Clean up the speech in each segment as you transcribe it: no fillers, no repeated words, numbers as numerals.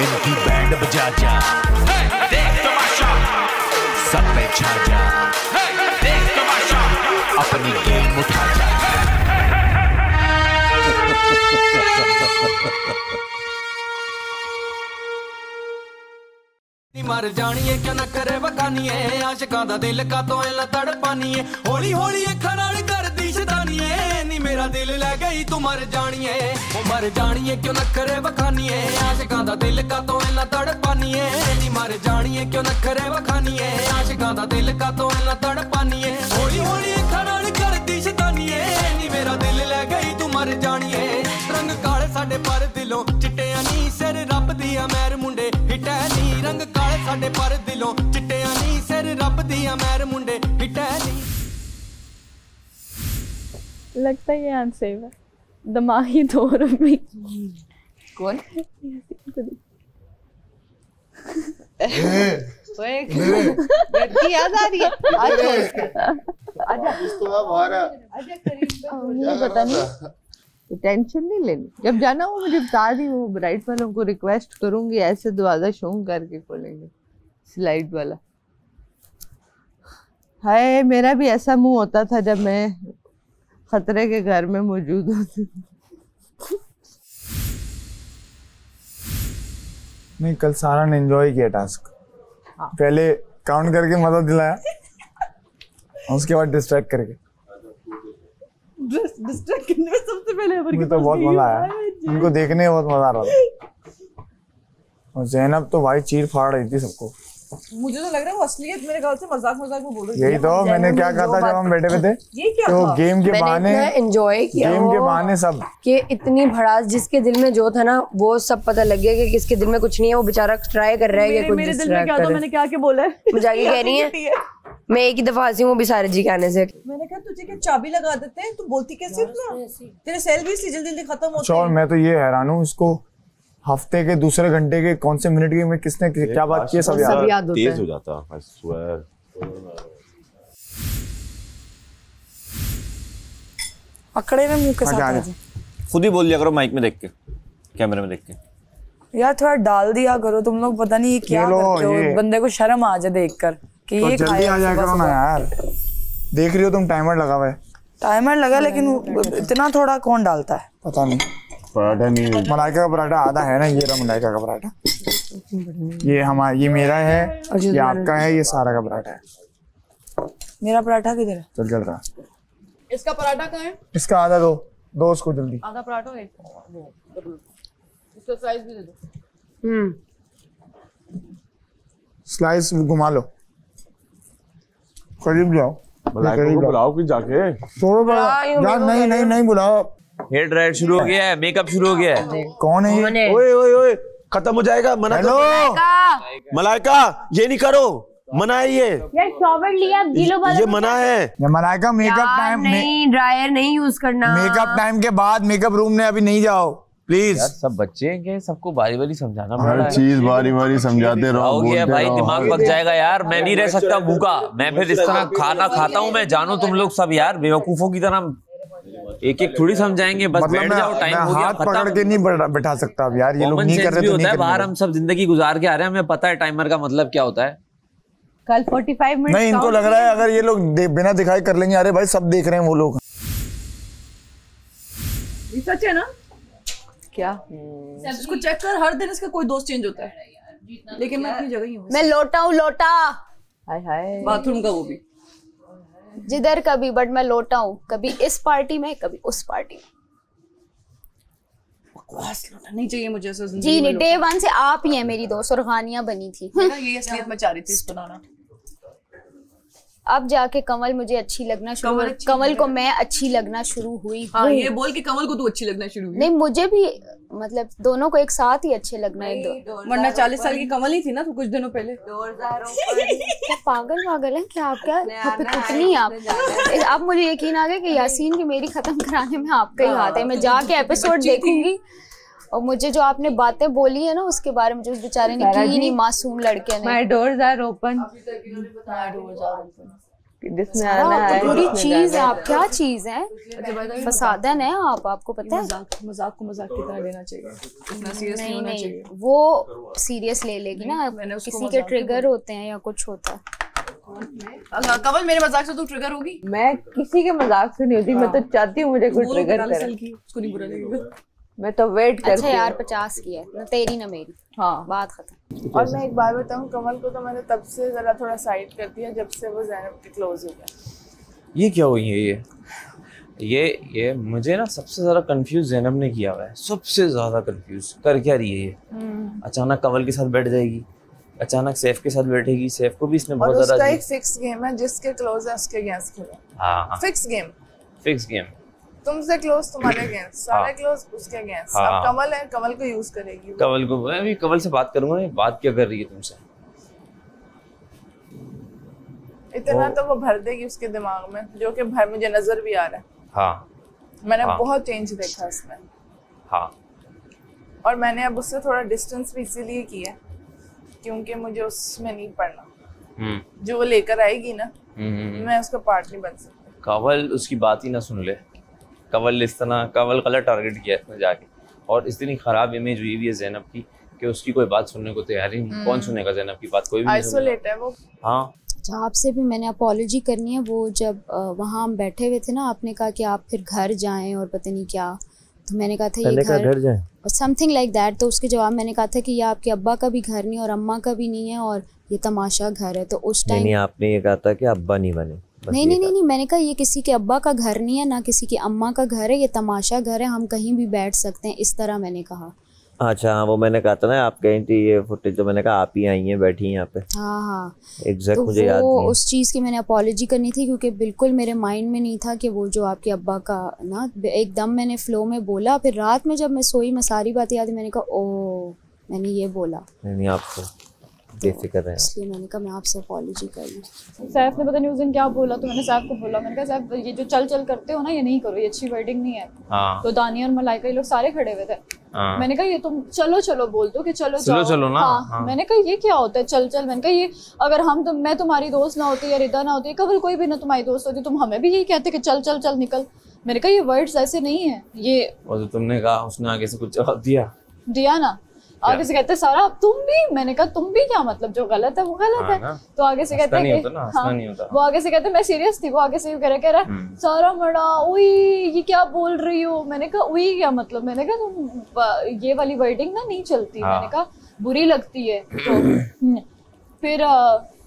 इनकी बैंड बजा जा, देख तमाशा, सब पे छा जा, देख तमाशा, अपनी गेम उठा जा। मर जानिए क्या न करे बखानिए, आशिकां दा दिल का तो इला तड़पानिए, हौली हौली अखां नाल कर दी शैतानिए, नी मेरा दिल ले गई तू मर जानिए, ओ मर जानिए क्यों न करे बखानिए, आशिकां दा दिल का तो इला तड़पानिए, नी मर जानिए क्यों न करे बखानिए, आशिकां दा दिल का तो इला तड़पानिए, हौली हौली अखां नाल कर दी शैतानिए, नी मेरा दिल ले गई तू मर जानिए। रंग काले साडे पर दिलों चिट्टियां नी, सिर रब दिया मैर मुंडे हिटै नी, रंग काले साडे पर दिलों चिट्टियां नी, सिर रब दिया मैर मुंडे हिटै नी। लगता है ये अनसेफ है, दिमागी तौर पे। कौन? लड़की याद आ रही है? आजा पता नहीं, टेंशन नहीं लेनी, जब जाना वो मुझे बता दी, वो ब्राइट वालों को रिक्वेस्ट करूंगी, ऐसे दरवाजा शोंग करके खोलेंगे स्लाइड वाला। हाय, मेरा भी ऐसा मुंह होता था जब मैं खतरे के घर में मौजूद होती। नहीं, कल सारा ने एंजॉय किया टास्क। पहले काउंट करके मजा दिलाया, उसके बाद डिस्ट्रैक्ट करके। डिस्ट्रैक्ट करने में सबसे पहले मुझे तो बहुत मजा आया, उनको देखने में बहुत मजा आ रहा था। और ज़ैनब तो भाई चीर फाड़ रही थी सबको। मुझे तो लग रहा है वो असलियत मेरे ख्याल से मजाक मजाक में बोल रही थी। यही तो मैंने क्या कहा था जब हम बैठे हुए थे, ये क्या तो गेम के बहाने एंजॉय किया, गेम के बहाने सब कि इतनी भड़ास जिसके दिल में जो था ना वो सब पता लग गया कि किसके दिल में कुछ नहीं है, वो बेचारा ट्राई कर रहा है कि कुछ मेरे दिल में क्या था, मैंने क्या क्या बोला है, मुझे आगे कह रही है मैं एक ही दफा हंसी हूँ भी सारे जी के आने से। मैंने कहा तुझे क्या चाबी लगा देते हैं, तू बोलती कैसे हो? तेरे सेल भी इसी जल्दी खत्म होते हैं। और मैं तो ये हैरान हूँ, इसको हफ्ते के दूसरे घंटे के कौन से मिनट के में किसने क्या बात की है सब याद होता है। तेज हो जाता है, I swear। अकड़े में मुंह के साथ खुद ही बोल लिया करो माइक में देख के, कैमरे में देख के। यार थोड़ा डाल दिया करो तुम लोग, पता नहीं क्या करते हो, बंदे को शर्म आ जाए देखकर कि ये तो जल्दी आ जाया करो ना यार, देख रही हो तुम टाइमर लगा हुआ है। टाइमर लगा, लेकिन इतना थोड़ा कौन डालता है पता नहीं। पराठा नहीं, मलाइका का पराठा आधा है ना, ये रहा मलाइका का पराठा, ये हमारा, ये मेरा है, ये आपका है, ये सारा का पराठा है। मेरा पराठा किधर है? चल चल रहा। इसका पराठा कहाँ है? इसका आधा दो, दो उसको जल्दी। आधा पराठा है, इसका स्लाइस भी दे दो। स्लाइस घुमा लो, करीब जाओ, मलाइका को बुलाओ कि जाके थोड़ा यार, नहीं नहीं नहीं बुलाओ। हेयर ड्रायर शुरू हो गया है, मेकअप शुरू हो गया है। कौन है ये? ओए ओए ओए, खत्म हो जाएगा, मना करो। मलाइका ये नहीं करो, मना है ये। यार शॉवर लिया, ये मना है। ये मलाइका मेकअप टाइम नहीं, ड्रायर नहीं यूज करना, मेकअप टाइम के बाद मेकअप रूम में अभी नहीं जाओ प्लीज। यार सब बच्चे हैं, सबको बारी बारी समझाना पड़ रहा है। हर चीज बारी बारी समझाते रहो, गया भाई, दिमाग पक जाएगा यार, मैं नहीं रह सकता भूखा, मैं फिर इस तरह खाना खाता हूँ, मैं जानू तुम लोग सब यार बेवकूफों की तरह एक एक थोड़ी समझाएंगे, बस मतलब बैठ जाओ, टाइम हो गया, हाथ पकड़ के नहीं बैठा सकता अब यार, ये लोग नहीं कर रहे तो नहीं कर। बाहर हम सब जिंदगी गुजार के आ रहे हैं, हमें पता है टाइमर का मतलब क्या होता है। कल 45 मिनट नहीं, इनको लग रहा है अगर ये लोग बिना दिखाई कर लेंगे, अरे भाई सब देख रहे हैं वो लोग। ये सच है ना? क्या? इसको चेक कर, हर दिन इसका कोई दोस्त चेंज होता है, लेकिन मैं अपनी जगह ही हूँ। मैं लोटा हूँ, लोटा। हाय हाय, बाथरूम का वो भी जिधर कभी, बट मैं लोटा हूँ, कभी इस पार्टी में कभी उस पार्टी में। बकवास लोटा नहीं चाहिए मुझे ऐसा जिंदगी जी नहीं, में। डे वन से आप ही हैं मेरी दोस्त, और खानियां बनी थी। ये असलियत में चाह रही थी इसको बनाना। अब जाके कमल मुझे अच्छी लगना शुरू, कमल को मैं अच्छी लगना शुरू हुई। हाँ, ये बोल कि कमल को तू अच्छी लगना शुरू हुई। नहीं, मुझे भी मतलब दोनों को एक साथ ही अच्छे लगना है। वरना 40 साल की कमल ही थी ना तू कुछ दिनों पहले। क्या पागल है क्या आप? क्या कितनी आप मुझे यकीन आ गया कि यासीन की मेरी खत्म कराने में आपका ही हाथ है। मैं जाके एपिसोड देखूंगी, और मुझे जो आपने बातें बोली है ना उसके बारे में, जो उस बेचारे ने की नहीं, मासूम लड़के ने। My doors are open. जिसमें आना है बुरी चीज है। आप क्या चीज है? फसादन है आप, आपको पता है? मजाक को मजाक की तरह लेना चाहिए, इतना सीरियस नहीं होना चाहिए। वो सीरियस ले लेगी ना, किसी के ट्रिगर होते हैं या कुछ होता है। कवल मेरे मजाक से तू ट्रिगर होगी? मैं किसी के मजाक से नहीं होती, मैं तो चाहती हूँ मुझे कोई ट्रिगर करे। उसको नहीं बुरा लगेगा। मैं तो वेट करती हूँ। अच्छा यार 50 की है ना, तेरी ना मेरी। हाँ बात खत्म। और मैं एक बात बताऊँ, कमल को तो मैंने तब से जरा थोड़ा साइड कर दिया जब से वो ज़ैनब के क्लोज हो गया। ये क्या हुई है? ये मुझे ना सबसे ज्यादा कंफ्यूज ज़ैनब ने किया हुआ है, सबसे ज्यादा कंफ्यूज कर क्या रही है ये। अचानक कमल के साथ बैठ जाएगी, अचानक सैफ के साथ बैठेगी, सैफ को भी इसने बहुत ज्यादा। उसका एक फिक्स गेम है, जिसके क्लोज है उसके अगेंस्ट खेलो। हाँ फिक्स गेम। तुमसे क्लोज तुम्हारे अगेंस्ट, सारे क्लोज उसके अगेंस्ट। अब कमल है, कमल को यूज करेगी। कमल को मैं भी कमल से बात करूंगा, बात क्या कर रही है तुमसे? इतना तो वो भर देगी उसके दिमाग में, जो कि भर मुझे नजर भी आ रहा है। हाँ मैंने बहुत चेंज देखा उसमें। हाँ और मैंने अब उससे थोड़ा डिस्टेंस भी इसीलिए किया क्योंकि मुझे उसमें नहीं पड़ना। जो वो लेकर आएगी ना, मैं उसका पार्ट नहीं बन सकती। कवल उसकी बात ही ना सुन ले। कवल इस तरह, कवल गलत टारगेट किया इसने जाके, और इतनी खराब इमेज हुई भी है ज़ैनब की कि उसकी कोई बात सुनने को तैयार ही नहीं। कौन सुनेगा ज़ैनब की बात? कोई भी नहीं। आइसोलेट है वो। हाँ अच्छा, आपसे भी मैंने अपॉलॉजी करनी है। वो जब वहाँ हम बैठे हुए थे ना, आपने कहा कि आप फिर घर जाएं और पता नहीं क्या, तो मैंने कहा था ये घर जाएं और समथिंग लाइक दैट। तो उसके जवाब मैंने कहा था कि ये आपके अब्बा का भी घर नहीं और अम्मा का भी नहीं है और ये तमाशा घर है। तो उस टाइम नहीं, आपने ये कहा था कि अब्बा नहीं बने। नहीं, मैंने कहा ये किसी के अब्बा का घर नहीं है, ना किसी की अम्मा का घर है, ये तमाशा घर है, हम कहीं भी बैठ सकते हैं, इस तरह मैंने कहा। अच्छा हाँ, वो मैंने कहा था ना, आप कहीं थी ये फुटेज, जो मैंने कहा आप ही आई हैं, बैठी हैं यहाँ पे। हाँ एग्जैक्ट तो मुझे याद नहीं है। उस चीज़ की मैंने अपॉलॉजी करनी थी क्योंकि बिल्कुल मेरे माइंड में नहीं था कि वो जो आपके अब्बा का ना, एकदम मैंने फ्लो में बोला। फिर रात में जब मैं सोई, मैं सारी बातें याद, मैंने कहा ओ मैंने ये बोला। नहीं आपको बेफिक्र है, इसलिए मैंने कहा मैं आपसे अपॉलॉजी कर लूँ। सैफ ने पता नहीं उस दिन क्या बोला, तो मैंने सैफ को बोला, मैंने कहा सैफ ये जो चल चल करते हो ना, ये नहीं करो, ये अच्छी वर्डिंग नहीं है। हाँ। तो दानिया और मलाइका ये लोग सारे खड़े हुए थे। हाँ। मैंने कहा ये तुम चलो चलो बोल दो कि चलो चलो चलो ना। हाँ। हाँ। मैंने कहा ये क्या होता है चल चल? मैंने कहा ये अगर मैं तुम्हारी दोस्त ना होती या रिदा ना होती, कभी कोई भी ना तुम्हारी दोस्त होती, तुम हमें भी यही कहते कि चल चल चल निकल। मैंने कहा ये वर्ड्स ऐसे नहीं है ये। और तो तुमने कहा, उसने आगे से कुछ जवाब दिया ना, आगे से कहते सारा अब तुम भी। मैंने कहा तुम भी क्या मतलब, जो गलत है वो गलत है। तो आगे से कहते हैं वो आगे से कहते मैं सीरियस थी, वो आगे से कह रहा सारा मड़ा उई ये क्या बोल रही हो। मैंने कहा उई क्या मतलब? मैंने कहा तुम ये वाली वर्डिंग ना नहीं चलती। मैंने कहा बुरी लगती है। तो फिर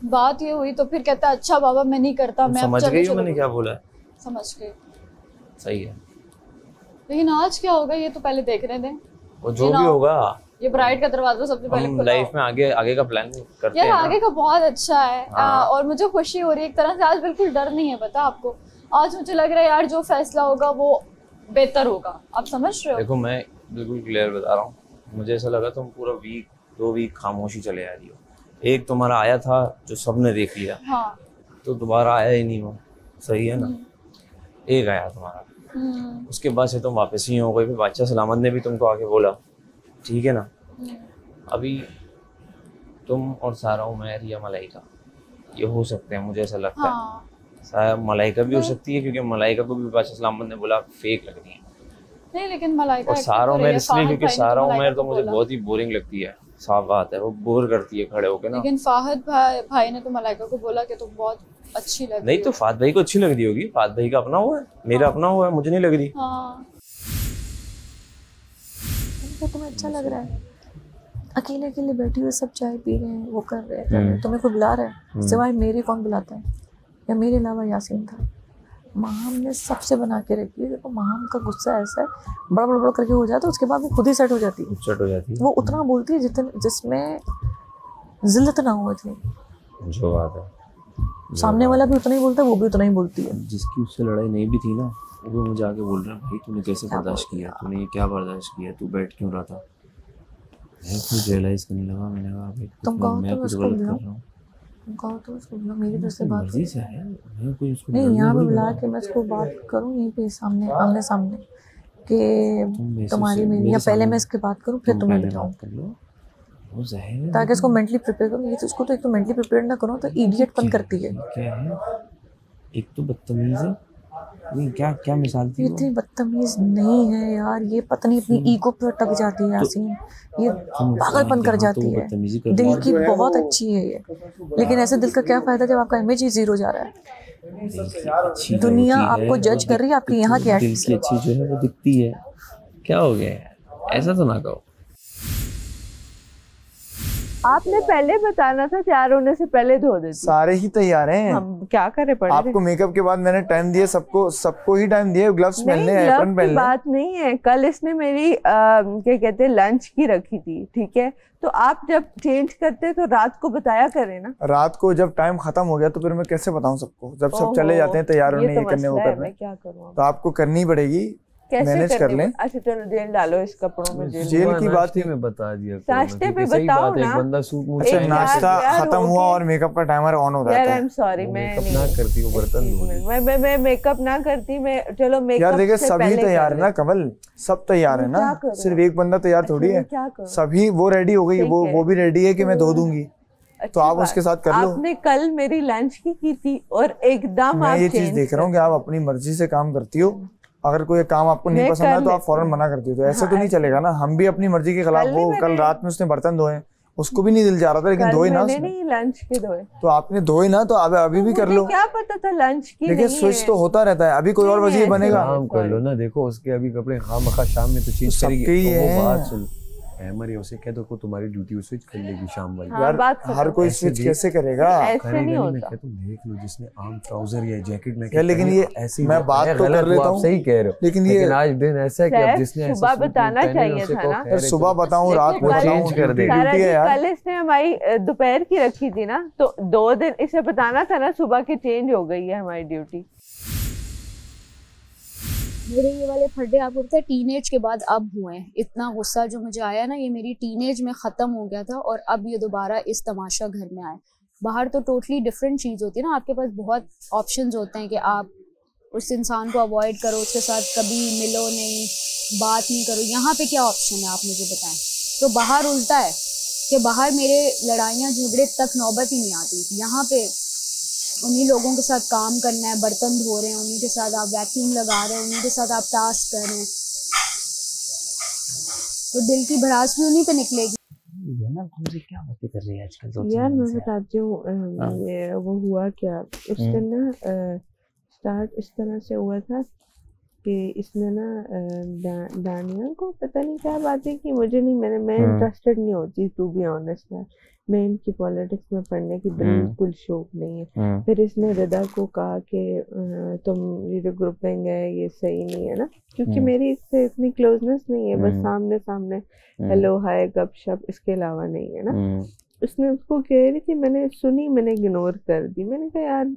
बात ये हुई, तो फिर कहता अच्छा बाबा मैं नहीं करता। मैं समझ गई हूं मैंने क्या बोला। समझ गई, सही है। लेकिन आज क्या होगा ये तो पहले देखने दें। वो जो भी होगा, ये ब्राइड का दरवाजा सबसे पहले हम लाइफ में आगे का प्लान करते हैं। यार आगे का बहुत अच्छा है। और मुझे खुशी हो रही है एक तरह से। आज बिल्कुल डर नहीं है, पता आपको। आज मुझे लग रहा है यार जो फैसला होगा वो बेहतर होगा। आप समझ रहे हो? देखो मैं बिल्कुल क्लियर बता रहा हूँ, मुझे ऐसा लगा तुम पूरा वीक 2 वीक खामोशी चले आ रही हो। एक तुम्हारा आया था जो सबने देख लिया। हाँ। तो दोबारा आया ही नहीं वो, सही है ना? एक आया तुम्हारा, उसके बाद से तुम वापस ही हो गई। फिर बादशाह सलामत ने भी तुमको आके बोला, ठीक है ना? अभी तुम और सारा, उमैर या मलाइका, ये हो सकते हैं, मुझे ऐसा लगता है। शायद मलाइका भी हो सकती है, क्योंकि मलाइका को भी बादशाह सलामत ने बोला फेक लग रही है। नहीं लेकिन मलाइका और सारा उमैर इसलिए क्योंकि सारा उमैर तो मुझे बहुत ही बोरिंग लगती है। साफ बात है, वो बोर करती है खड़े होके ना। लेकिन फाहद भाई ने तो मलाइका को बोला कि तुम बहुत अच्छी लग रही हो। नहीं तो फाहद भाई को अच्छी लग रही होगी, फाहद भाई का अपना हुआ है, मेरा अपना हुआ है, मुझे नहीं लग रही। तुम्हें अच्छा लग रहा है? अकेले अकेले बैठी हुई, सब चाय पी रहे हैं, वो कर रहे हैं, तुम्हें कोई बुला रहा है? सिवाय मेरे कौन बुलाता है? या मेरे अलावा यासीन था? माहम ने सबसे बना के रखी है। देखो माहम का गुस्सा ऐसा है, बड़ा बड़ा करके हो जाता है, उसके बाद वो खुद ही सेट हो जाती है। वो उतना बोलती है जिसमें जिल्लत ना हो इतनी। जो बात है, सामने वाला भी उतना ही बोलता है, वो भी उतना ही बोलती है। जिसकी उससे लड़ाई नहीं भी थी ना, वो मुझे आके बोल रहा है भाई तूने कैसे बर्दाश्त किया, तूने ये क्या बर्दाश्त किया, तू बैठ क्यों रहा था? मैं कुछ रियलाइज करने लगा, मैंने कहा भाई मैं कुछ गलत कर रहा हूँ। कहो तो उसको मेरी तरफ से बात मर्जी से है, मैं कोई उसको नहीं यहाँ पे बुला के मैं उसको बात करूँ यहीं पे सामने आमने सामने कि तुम्हारी मेरी, या पहले मैं इसके बात करूँ फिर तुम्हें बताऊँ, ताकि इसको मेंटली प्रिपेयर करूँ। ये तो उसको तो एक तो मेंटली प्रिपेयर ना करो तो इडियट पन करती है। एक तो बदतमीज है, नहीं क्या क्या मिसाल थी? इतनी बदतमीज नहीं है यार, ये पता नहीं इतनी ईगो पे अटक जाती है यासीन, ये पागलपन कर जाती है। दिल की बहुत अच्छी है ये, लेकिन ऐसे दिल का क्या फायदा जब आपका इमेज ही जीरो जा रहा है। दुनिया आपको जज कर रही है आपकी यहाँ की दिल की अच्छी जो है वो दिखती है। क्या हो गया यार, ऐसा तो ना कहो। आपने पहले बताना था, तैयार होने से पहले धो देते। सारे ही तैयार हैं, हम क्या करे पड़े। आपको मेकअप के बाद मैंने टाइम दिया, सबको ही टाइम दिया, ग्लव्स पहनने, एप्रन पहनने। बात नहीं है, कल इसने मेरी क्या कहते हैं लंच की रखी थी, ठीक है, तो आप जब चेंज करते तो रात को बताया करें ना। रात को जब टाइम खत्म हो गया तो फिर मैं कैसे बताऊं सबको, जब सब चले जाते हैं तैयार होने, ये करने वो करने, क्या करूं, तो आपको करनी पड़ेगी, मैनेज कर लें। अच्छा चलो जेल डालो इस कपड़ों में, जेल की बात ही मैं बता दिया, नाश्ते पे बताओ ना। बंदा सूप, अच्छा नाश्ता खत्म हुआ और मेकअप का टाइमर ऑन हो जाता है। यार आई एम सॉरी, मैं ना करती हूँ बर्तन धोने, मैं मेकअप ना करती, मैं चलो मेकअप यार देखिए सभी तैयार है ना कमल, सब तैयार है ना, सिर्फ एक बंदा तैयार थोड़ी है, सभी वो रेडी हो गई, वो भी रेडी है कि मैं धो दूंगी, तो आप उसके साथ कर लो। आपने कल मेरी लंच की थी और एकदम मैं ये चीज देख रहा हूँ कि आप अपनी मर्जी से काम करती हो, अगर कोई काम आपको नहीं पसंद है तो आप फौरन मना करती हो, तो ऐसे तो नहीं चलेगा ना, हम भी अपनी मर्जी के खिलाफ। वो कल रात में उसने बर्तन धोए, उसको भी नहीं दिल जा रहा था, लेकिन धोए ना उसने, नहीं लंच के धोए, तो आपने धोए ना, तो अभी भी कर लो। क्या पता था लंच की, देखिए स्विच तो होता रहता है, अभी कोई और वजह बनेगा, काम कर लो ना। देखो उसके अभी कपड़े खामखा शाम में तो चीज करेगी, वो बात सुन हैमर उसे कह दो को तुम्हारी ड्यूटी स्विच कर लेगी शाम वाली। यार हर कोई स्विच कैसे करेगा, ऐसे नहीं होता। तुम देख लो जिसने आम ट्राउजर या जैकेट में, लेकिन ये ऐसी मैं बात तो कर लेता हूँ, सही कह रहे हो, लेकिन आज दिन ऐसा है कि अब जिसने सुबह बताना चाहिए था ना, सुबह बताऊँ रात को चेंज कर दे ड्यूटी है यार। कल इसने हमारी दोपहर की रखी थी ना, तो 2 दिन इसे बताना था ना, सुबह की चेंज हो गई है हमारी ड्यूटी। मेरे ये वाले फड्डे आपको पता है टीनेज के बाद अब हुए हैं। इतना गुस्सा जो मुझे आया ना, ये मेरी टीनेज में ख़त्म हो गया था और अब ये दोबारा इस तमाशा घर में आए। बाहर तो टोटली डिफरेंट चीज़ होती है ना, आपके पास बहुत ऑप्शंस होते हैं कि आप उस इंसान को अवॉइड करो, उसके साथ कभी मिलो नहीं, बात नहीं करो। यहाँ पे क्या ऑप्शन है आप मुझे बताएं। तो बाहर उल्टा है कि बाहर मेरे लड़ाइयाँ झगड़े तक नौबत ही नहीं आती, यहाँ पे उन्हीं लोगों के साथ काम करना है, बर्तन धो रहे हैं उन्हीं के साथ, आप वैक्यूम लगा रहे हैं उन्हीं के साथ, आप टास्क कर रहे हैं, तो दिल की भड़ास भी उन्हीं पे निकलेगी। ये ना मुझे क्या बातें कर रही है आजकल यार, मैं बताती हूँ वो हुआ क्या। उस दिन ना स्टार्ट इस तरह से हुआ था कि इसने ना दानिया को पता नहीं क्या बातें की, मुझे नहीं, मैं इंटरेस्टेड नहीं होती टू बी ऑनेस्ट यार, मैं इनकी पॉलिटिक्स में पढ़ने की बिल्कुल शौक नहीं है। फिर इसने रिदा को कहा कि तुम ये जो ग्रुपिंग है ये सही नहीं है ना, क्योंकि मेरी इससे इतनी क्लोजनेस नहीं है, बस सामने सामने हेलो हाय गपशप, इसके अलावा नहीं है ना। उसने उसको कह रही थी, मैंने सुनी, मैंने इग्नोर कर दी। मैंने कहा यार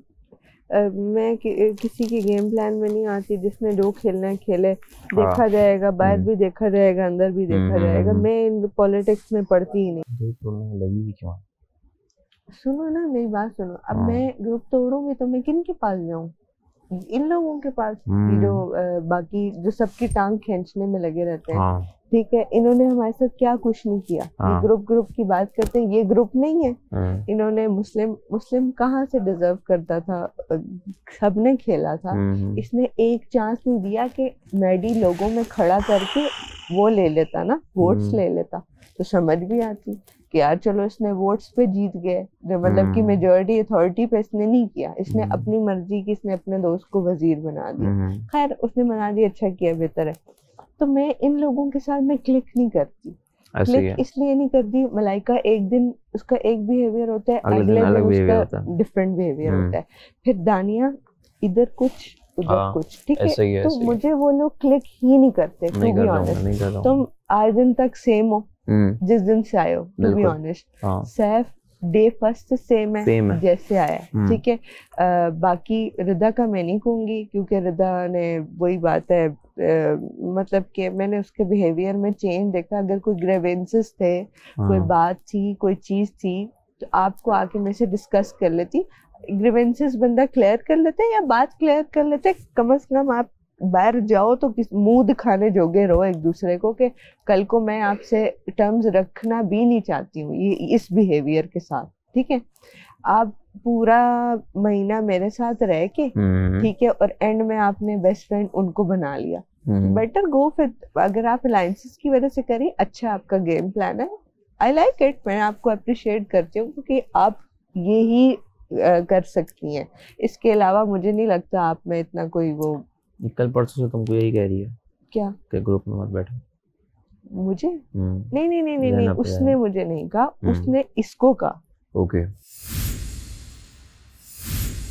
मैं किसी के गेम प्लान में नहीं आती, जिसने जो खेलना है खेले, देखा जाएगा, बाहर भी देखा जाएगा, अंदर भी देखा जाएगा, मैं इन पॉलिटिक्स में पढ़ती ही नहीं। लगी क्यों? सुनो ना मेरी बात सुनो, अब मैं ग्रुप तोड़ूंगी तो मैं किन के पास जाऊं? इन लोगों के पास, जो बाकी जो सबकी टांग खींचने में लगे रहते हैं, ठीक है। इन्होंने हमारे साथ क्या कुछ नहीं किया। ये ग्रुप की बात करते हैं, ये ग्रुप नहीं है। इन्होंने मुस्लिम कहाँ से डिजर्व करता था, सबने खेला था। इसने एक चांस नहीं दिया कि मैडी लोगों में खड़ा करके वो ले लेता ना, वोट्स ले लेता, तो समझ भी आती कि यार चलो इसने वोट्स पे जीत गए, जो मतलब कि मेजॉरिटी अथॉरिटी पे इसने नहीं किया, इसने अपनी मर्जी की, इसने अपने दोस्त को वजीर बना दिया। खैर उसने बना दिया, अच्छा किया, बेहतर है। तो मैं इन लोगों के साथ मैं क्लिक नहीं करती। क्लिक इसलिए नहीं करती, मलाइका एक दिन उसका एक बिहेवियर होता है, अगले दिन उसका डिफरेंट बिहेवियर होता है, फिर दानिया इधर कुछ उधर कुछ, ठीक है। तो मुझे वो लोग क्लिक ही नहीं करते, टू बी ऑनेस्ट। तुम आज दिन तक सेम हो जिस दिन से आए हो, to be honest. Saif day first same है जैसे आया, ठीक है। बाकी रिदा का मैं नहीं कहूँगी, क्योंकि रिदा ने वही बात है, मतलब कि मैंने उसके बिहेवियर में चेंज देखा। अगर कोई ग्रेवेंसेस थे, कोई बात थी, कोई चीज थी, तो आपको आके मेरे से डिस्कस कर लेती। ग्रेवेंसेस बंदा क्लियर कर लेते या बात क्लियर कर लेते, कम से कम आप बाहर जाओ तो मुंह दिखाने जोगे रहो एक दूसरे को कि कल को मैं आपसे टर्म्स रखना भी नहीं चाहती हूँ ये इस बिहेवियर के साथ, ठीक है। आप पूरा महीना मेरे साथ रह के ठीक है, और एंड में आपने बेस्ट फ्रेंड उनको बना लिया, बेटर गो फिर। अगर आप अलायंसेस की वजह से करें, अच्छा आपका गेम प्लान है, आई लाइक इट, मैं आपको अप्रिशिएट करती हूँ क्योंकि आप यही कर सकती हैं। इसके अलावा मुझे नहीं लगता आप में इतना कोई वो। कल परसों से तुमको यही कह रही है क्या कि ग्रुप में मत बैठो? मुझे नहीं नहीं नहीं नहीं, नहीं उसने मुझे नहीं कहा, उसने इसको कहा। ओके,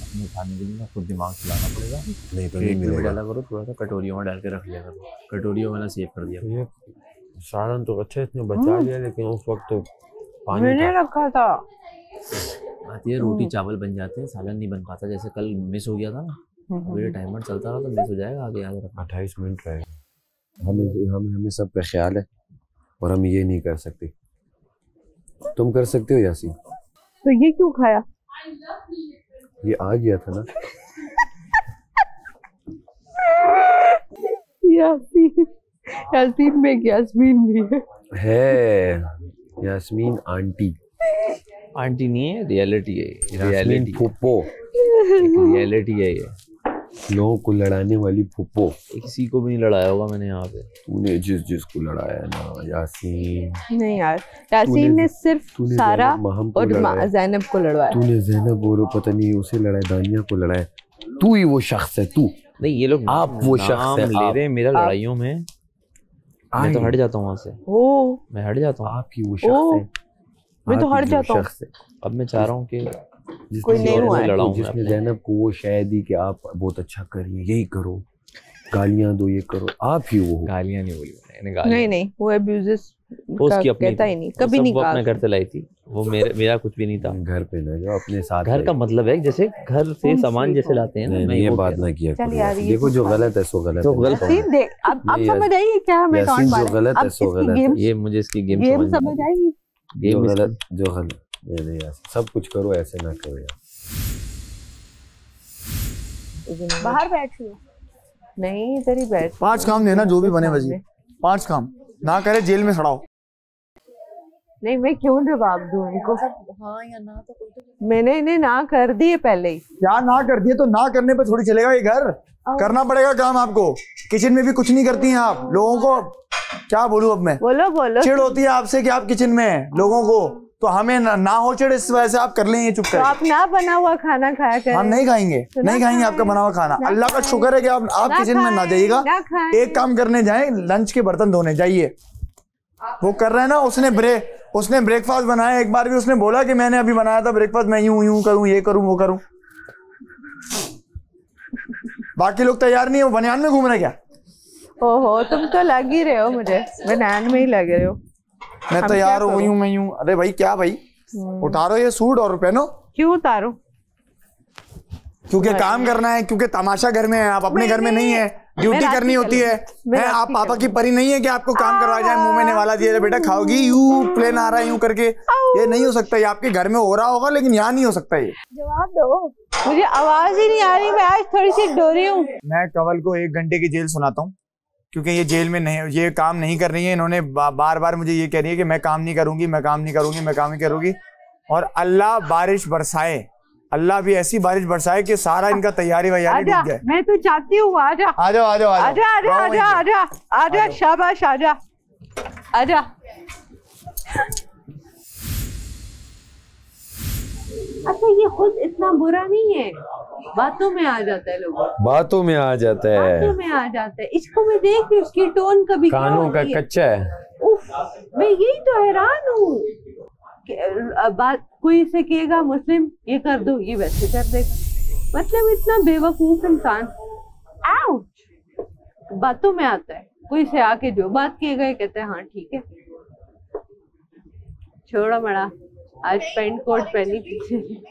अपने खाने के लिए ना खुद दिमाग चलाना पड़ेगा। नहीं तो नहीं मिलेगा। डाला करो, थोड़ा सा कटोरियों में डाल के रख लिया करो, कटोरियों में ना सेव कर दिया। ये सालन तो अच्छे इसने बचा लिया, लेकिन उस वक्त तो पानी मैंने रखा था। आती है रोटी चावल बन जाते हैं, सालन नहीं बन पाता। जैसे कल मिस हो गया था ना, मेरे टाइमर चलता रहा तो मिस हो जाएगा, आगे याद रखना। 28 मिनट रहे। हमें सब पे ख्याल है और हम ये नहीं कर सकते। तुम कर सकते हो यासीन? तो ये क्यों खाया? ये आ गया था ना। यासीन, यासीन में यास्मीन भी है। यास्मीन आंटी, आंटी नहीं है, रियलिटी है। यास्मीन फूफो, रियलिटी है ये। लोगों को लड़ाने वाली फूफो। किसी को भी नहीं लड़ाया होगा मैंने यहाँ पे। तूने जिसको लड़ाया ना यासीन। नहीं यार, यासीन ने सिर्फ सारा और ज़ैनब को लड़वाया। तूने ज़ैनब और पता नहीं उसे लड़ाया, दानिया को लड़ाया। तू ही वो शख्स है। तू नहीं, ये लोग आप वो शख्स है। ले रहे मेरा लड़ाइयों में, मैं तो हट जाता हूँ वहाँ से। मैं हट जाता हूँ। आपकी वो शख्स है, मैं तो हट जाता हूँ। अब मैं चाह रहा हूँ कि कोई नहीं हुआ है जिसने ज़ैनब को वो शायद दी कि आप बहुत अच्छा करिए, यही करो, गालियां दो, ये करो। आप ही वो गालियां नहीं बोली नहीं नहीं, वो अब्यूजेस का कहता ही नहीं, कभी नहीं कहा। अपने घर से लाई थी वो, मेरा कुछ भी नहीं था। घर पे ना जो अपने साथ, घर का मतलब है जैसे घर से सामान जैसे लाते हैं ना। ये बात ना किया करो। देखो जो गलत है सो गलत है। अब समझ आई क्या हमें टॉन्ट मारा? जो गलत है सो गलत है। ये मुझे इसकी गेम समझ आई। जो गलत नहीं यार, सब कुछ करो, ऐसे ना करो यार। बाहर बैठ लो। नहीं इधर ही बैठ। 5 काम देना जो भी बने वजीर, 5 काम ना करे जेल में सड़ाओ। नहीं मैं क्यों जवाब दूं इनको? हाँ या ना तो मैंने इन्हें ना कर दिए पहले ही। क्या ना कर दिए? तो ना करने पे थोड़ी चलेगा ये घर, करना पड़ेगा काम आपको। किचन में भी कुछ नहीं करती हैं आप। लोगों को क्या बोलूं अब मैं? बोलो। चिढ़ होती है आपसे कि आप किचन में हैं लोगों को, तो हमें ना हो चिढ़, इस वजह से आप कर लेंगे चुप कर। तो आप ना बना हुआ खाना खाया करें। हम नहीं खाएंगे, नहीं खाएंगे आपका बना हुआ खाना। अल्लाह का शुक्र है कि आप किचन में ना जाइएगा। एक काम करने जाए, लंच के बर्तन धोने जाइए। वो कर रहे हैं ना, उसने ब्रेकफास्ट बनाया। एक बार भी उसने बोला कि मैंने अभी बनाया था ब्रेकफास्ट, मैं यूं करूं, ये करूं, वो करूं। बाकी लोग तैयार नहीं है, वो बनियान में घूम रहे क्या? ओहो, तुम तो लग ही रहे हो, मुझे बनियान में ही लग रहे हो। मैं तैयार हो गई हूँ, मैं यूं। अरे भाई क्या भाई, उतारो ये सूट और पहनो। क्यों उतारो? क्योंकि काम करना है, क्योंकि तमाशा घर में है, आप अपने घर में नहीं है, ड्यूटी करनी होती है। आप पापा की परी नहीं है कि आपको काम करवा जाए, मुंह में निवाला दिया बेटा खाओगी, यूं प्लेन आ रहा है यूं करके। ये नहीं हो सकता। ये आपके घर में हो रहा होगा लेकिन यहाँ नहीं हो सकता। ये जवाब दो, मुझे आवाज ही नहीं आ रही, मैं आज थोड़ी सी डोरी हूँ। मैं कंवल को 1 घंटे की जेल सुनाता हूँ क्योंकि ये जेल में नहीं, ये काम नहीं कर रही है। इन्होंने बार बार मुझे ये कह रही है कि मैं काम नहीं करूंगी, मैं काम नहीं करूंगी, मैं काम नहीं करूंगी। और अल्लाह बारिश बरसाए, अल्लाह भी ऐसी बारिश बरसाए कि सारा इनका तैयारी वैयारी डूब जाए। मैं तो चाहती हूँ आजा आजा आजा आजा आजा आजा आजा, शाबाश आजा आजा। अच्छा ये खुद इतना बुरा नहीं है, बातों में आ जाता है लोगों, बातं में आ जाता है, बातों में आ जाता है। इसको मैं देख के उसकी टोन कभी कानों का कच्चा है। उफ, मैं यही तो हैरान हूँ। बात कोई इसे कहेगा मुस्लिम ये कर दो, ये वैसे कर देगा। मतलब इतना बेवकूफ इंसान। आउच, बातों में आता है। कोई से आके जो बात कहेगा कहते हैं हाँ ठीक है, छोड़ो मड़ा। आज पेंट कोट पहनी थी।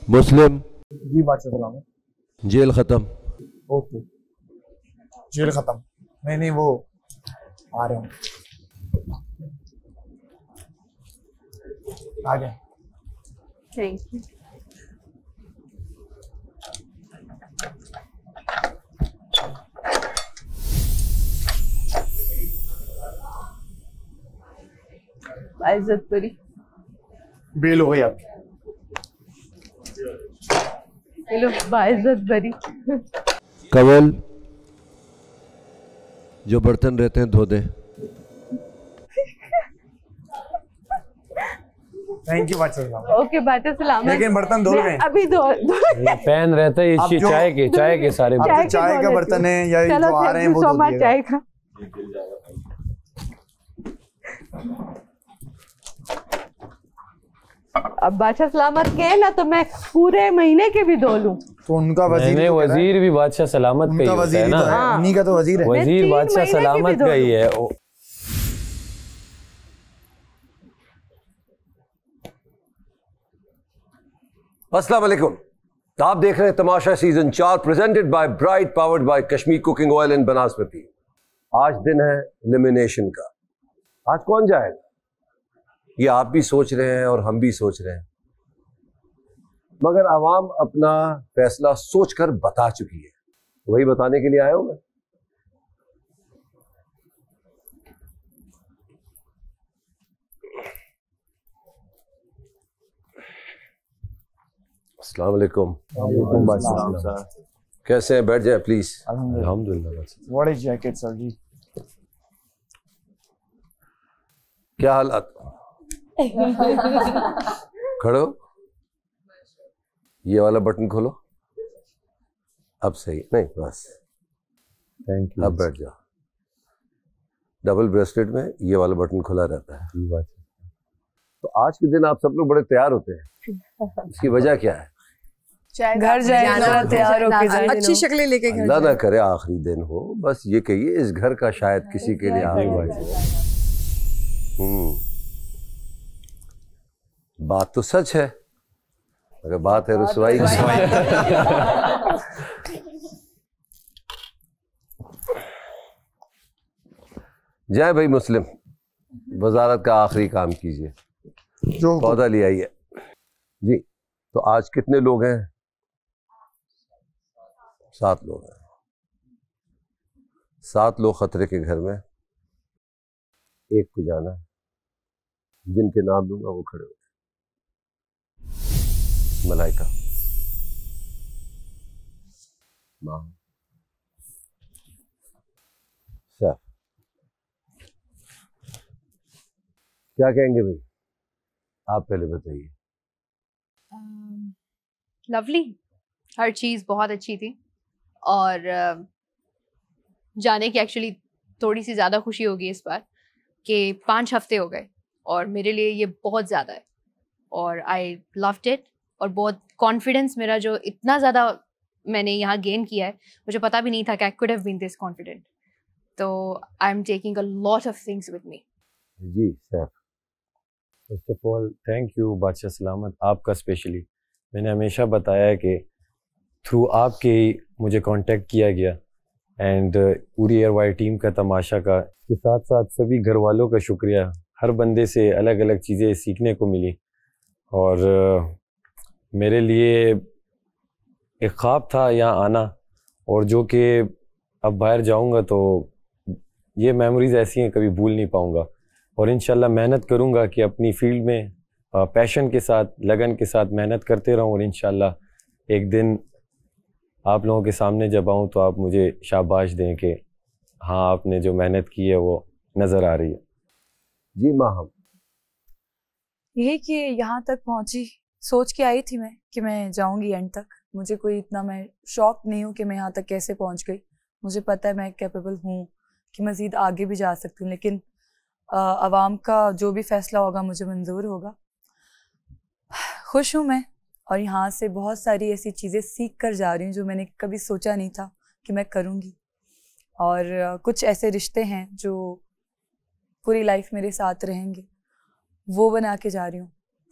मुस्लिम जी, बात सलाम। जेल खत्म। ओके, जेल खत्म। नहीं वो आ रहे हैं, आ गए। Thank you. इज्जत करी, बेल हो गई आपकी। चलो बाइज्जत भरी। कंवल, जो बर्तन रहते हैं धो दे। थैंक यू बादशाह सलामत। ओके बादशाह सलामत। लेकिन बर्तन धो गए अभी धो पैन रहता है ये चाय के सारे चाय का बर्तन है या जो आ रहे हैं वो धो दिएगा। चाय का अब बादशाह सलामत के है ना, तो मैं पूरे महीने के भी धो लूं। तो उनका वजीर भी बादशाह सलामत का ही होता है ना। उन्हीं का तो वजीर है। वजीर बादशाह सलामत का ही है। अस्सलाम वालेकुम, आप देख रहे हैं Tamasha season 4 presented by Bright powered by Kashmir cooking oil and vanaspati. आज दिन है एलिमिनेशन का। आज कौन जाएगा ये आप भी सोच रहे हैं और हम भी सोच रहे हैं, मगर आवाम अपना फैसला सोचकर बता चुकी है। वही बताने के लिए आया हूं मैं। अस्सलाम वालेकुम। कैसे हैं? बैठ जाए प्लीज। अल्हम्दुलिल्लाह। व्हाट इज जैकेट सर जी? क्या हालात? खड़ो, ये वाला बटन खोलो। अब सही नहीं, बस थैंक यू। अब बैठ जाओ। डबल ब्रेस्टेड में ये वाला बटन खुला रहता है। तो आज के दिन आप सब लोग बड़े तैयार होते हैं, इसकी वजह क्या है? घर जाना तैयार होके अच्छी शक्लें लेके घर अल्लाह ना करे आखिरी दिन हो, बस ये कहिए इस घर का शायद किसी के लिए आखिरी। बात तो सच है, अगर बात है रुसवाई की। जय भाई मुस्लिम, वजारत का आखिरी काम कीजिए, जो पौधा ले आइए जी। तो आज कितने लोग हैं? 7 लोग हैं। 7 लोग खतरे के घर में, एक को जाना है, जिनके नाम दूंगा वो खड़े हो। मलाइका, माँ, सर, क्या कहेंगे भाई? आप पहले बताइए। लवली, हर चीज़ बहुत अच्छी थी और जाने की एक्चुअली थोड़ी सी ज़्यादा खुशी होगी इस बार कि 5 हफ्ते हो गए और मेरे लिए ये बहुत ज़्यादा है और आई लव्ड इट। और बहुत कॉन्फिडेंस मेरा जो इतना ज़्यादा मैंने यहाँ गेन किया है, मुझे पता भी नहीं था कि I could have been this confident. तो I am taking a lot of things with me. जी sir. First of all thank you बादशाह सलामत, आपका स्पेशली। मैंने हमेशा बताया है कि थ्रू आपके ही मुझे कांटेक्ट किया गया एंड पूरी एयरवाई टीम का, तमाशा का, के साथ साथ सभी घर वालों का शुक्रिया। हर बंदे से अलग अलग चीज़ें सीखने को मिली और मेरे लिए एक ख्वाब था यहाँ आना, और जो कि अब बाहर जाऊँगा तो ये मेमोरीज़ ऐसी हैं कभी भूल नहीं पाऊँगा। और इंशाल्लाह मेहनत करूँगा कि अपनी फील्ड में पैशन के साथ, लगन के साथ मेहनत करते रहूँ और इंशाल्लाह एक दिन आप लोगों के सामने जब आऊँ तो आप मुझे शाबाश दें कि हाँ आपने जो मेहनत की है वो नज़र आ रही है। जी माँ, हम ये कि यहाँ तक पहुँची, सोच के आई थी मैं कि मैं जाऊँगी एंड तक। मुझे कोई इतना, मैं शॉक नहीं हूँ कि मैं यहाँ तक कैसे पहुँच गई। मुझे पता है मैं कैपेबल हूँ कि मज़ीद आगे भी जा सकती हूँ, लेकिन आवाम का जो भी फैसला होगा मुझे मंजूर होगा। खुश हूँ मैं और यहाँ से बहुत सारी ऐसी चीज़ें सीख कर जा रही हूँ जो मैंने कभी सोचा नहीं था कि मैं करूँगी। और कुछ ऐसे रिश्ते हैं जो पूरी लाइफ मेरे साथ रहेंगे, वो बना के जा रही हूँ।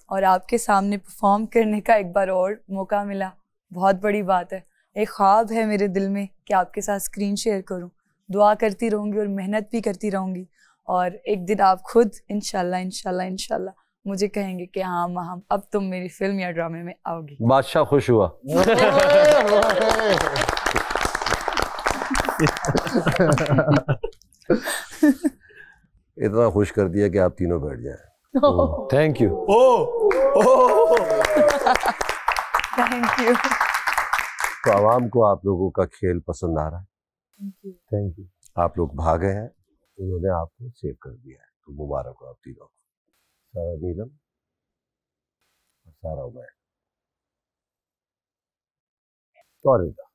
और आपके सामने परफॉर्म करने का एक बार और मौका मिला, बहुत बड़ी बात है। एक ख्वाब है मेरे दिल में कि आपके साथ स्क्रीन शेयर करूँ। दुआ करती रहूँगी और मेहनत भी करती रहूँगी और एक दिन आप खुद इंशाल्लाह इंशाल्लाह इंशाल्लाह मुझे कहेंगे कि हाँ हम अब तुम मेरी फिल्म या ड्रामे में आओगी। बादशाह खुश हुआ। इतना खुश कर दिया कि आप तीनों बैठ जाए। Thank you. Thank you. तो आवाम को आप लोगों का खेल पसंद आ रहा है। Thank you. आप लोग भागे हैं, उन्होंने आपको सेव कर दिया है, तो मुबारक हो आप तीनों को, सारा नीलम और सारा उमैर और रिदा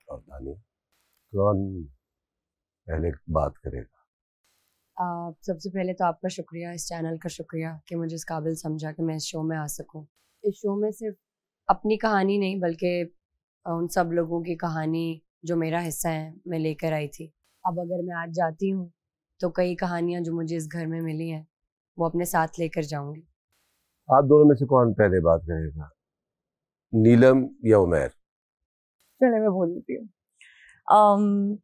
और दानिया। कौन पहले बात करेगा? सबसे पहले तो आपका शुक्रिया, इस चैनल का शुक्रिया कि मुझे इस काबिल समझा कि मैं इस शो में आ सकूं। इस शो में सिर्फ अपनी कहानी नहीं बल्कि उन सब लोगों की कहानी जो मेरा हिस्सा है मैं लेकर आई थी। अब अगर मैं आज जाती हूँ तो कई कहानियाँ जो मुझे इस घर में मिली हैं वो अपने साथ लेकर जाऊंगी। आप दोनों में से कौन पहले बात करेगा, नीलम या उमैर? चले मैं बोल देती हूँ।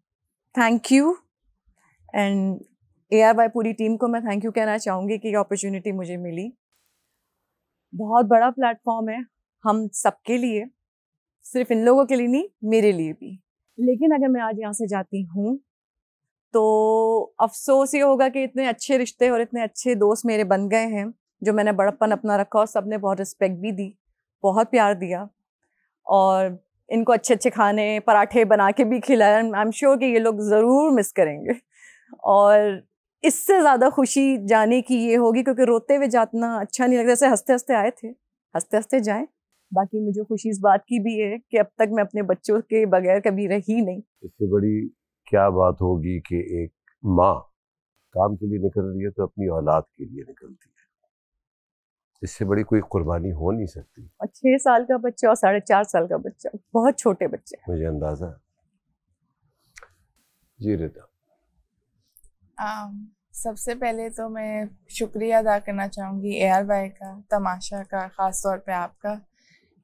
थैंक यू एंड ARY पूरी टीम को मैं थैंक यू कहना चाहूँगी कि ये अपॉर्चुनिटी मुझे मिली। बहुत बड़ा प्लेटफॉर्म है हम सबके लिए, सिर्फ इन लोगों के लिए नहीं, मेरे लिए भी। लेकिन अगर मैं आज यहाँ से जाती हूँ तो अफसोस ये होगा कि इतने अच्छे रिश्ते और इतने अच्छे दोस्त मेरे बन गए हैं, जो मैंने बड़प्पन अपना रखा और सबने बहुत रिस्पेक्ट भी दी, बहुत प्यार दिया और इनको अच्छे अच्छे खाने पराठे बना के भी खिलाया। आई एम श्योर कि ये लोग ज़रूर मिस करेंगे और इससे ज़्यादा खुशी जाने की ये होगी, क्योंकि रोते हुए जाना अच्छा नहीं लगता। जैसे हंसते हंसते आए थे, हंसते हंसते जाएं। बाकी मुझे खुशी इस बात की भी है कि अब तक मैं अपने बच्चों के बगैर कभी रही नहीं। इससे बड़ी क्या बात होगी कि एक माँ काम के लिए निकल रही है तो अपनी औलाद के लिए निकलती है, इससे बड़ी कोई कुर्बानी हो नहीं सकती। और 6 साल का बच्चा और 4.5 साल का बच्चा, बहुत छोटे बच्चे, मुझे अंदाजा है। जी रिदा। सबसे पहले तो मैं शुक्रिया अदा करना चाहूँगी ARY का, तमाशा का, ख़ास तौर पे आपका,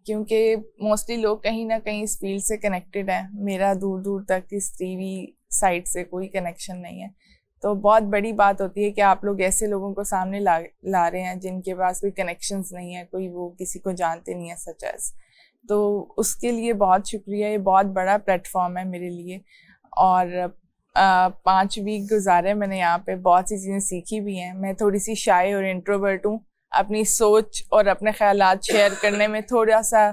क्योंकि मोस्टली लोग कहीं ना कहीं इस फील्ड से कनेक्टेड हैं। मेरा दूर दूर तक इस टीवी साइड से कोई कनेक्शन नहीं है, तो बहुत बड़ी बात होती है कि आप लोग ऐसे लोगों को सामने ला रहे हैं जिनके पास कोई कनेक्शंस नहीं है, कोई वो किसी को जानते नहीं है सच एज। तो उसके लिए बहुत शुक्रिया। ये बहुत बड़ा प्लेटफॉर्म है मेरे लिए और 5 वीक गुजारे मैंने यहाँ पे, बहुत सी चीज़ें सीखी भी हैं। मैं थोड़ी सी शाय और इंट्रोवर्ट हूँ, अपनी सोच और अपने ख्यालात शेयर करने में थोड़ा सा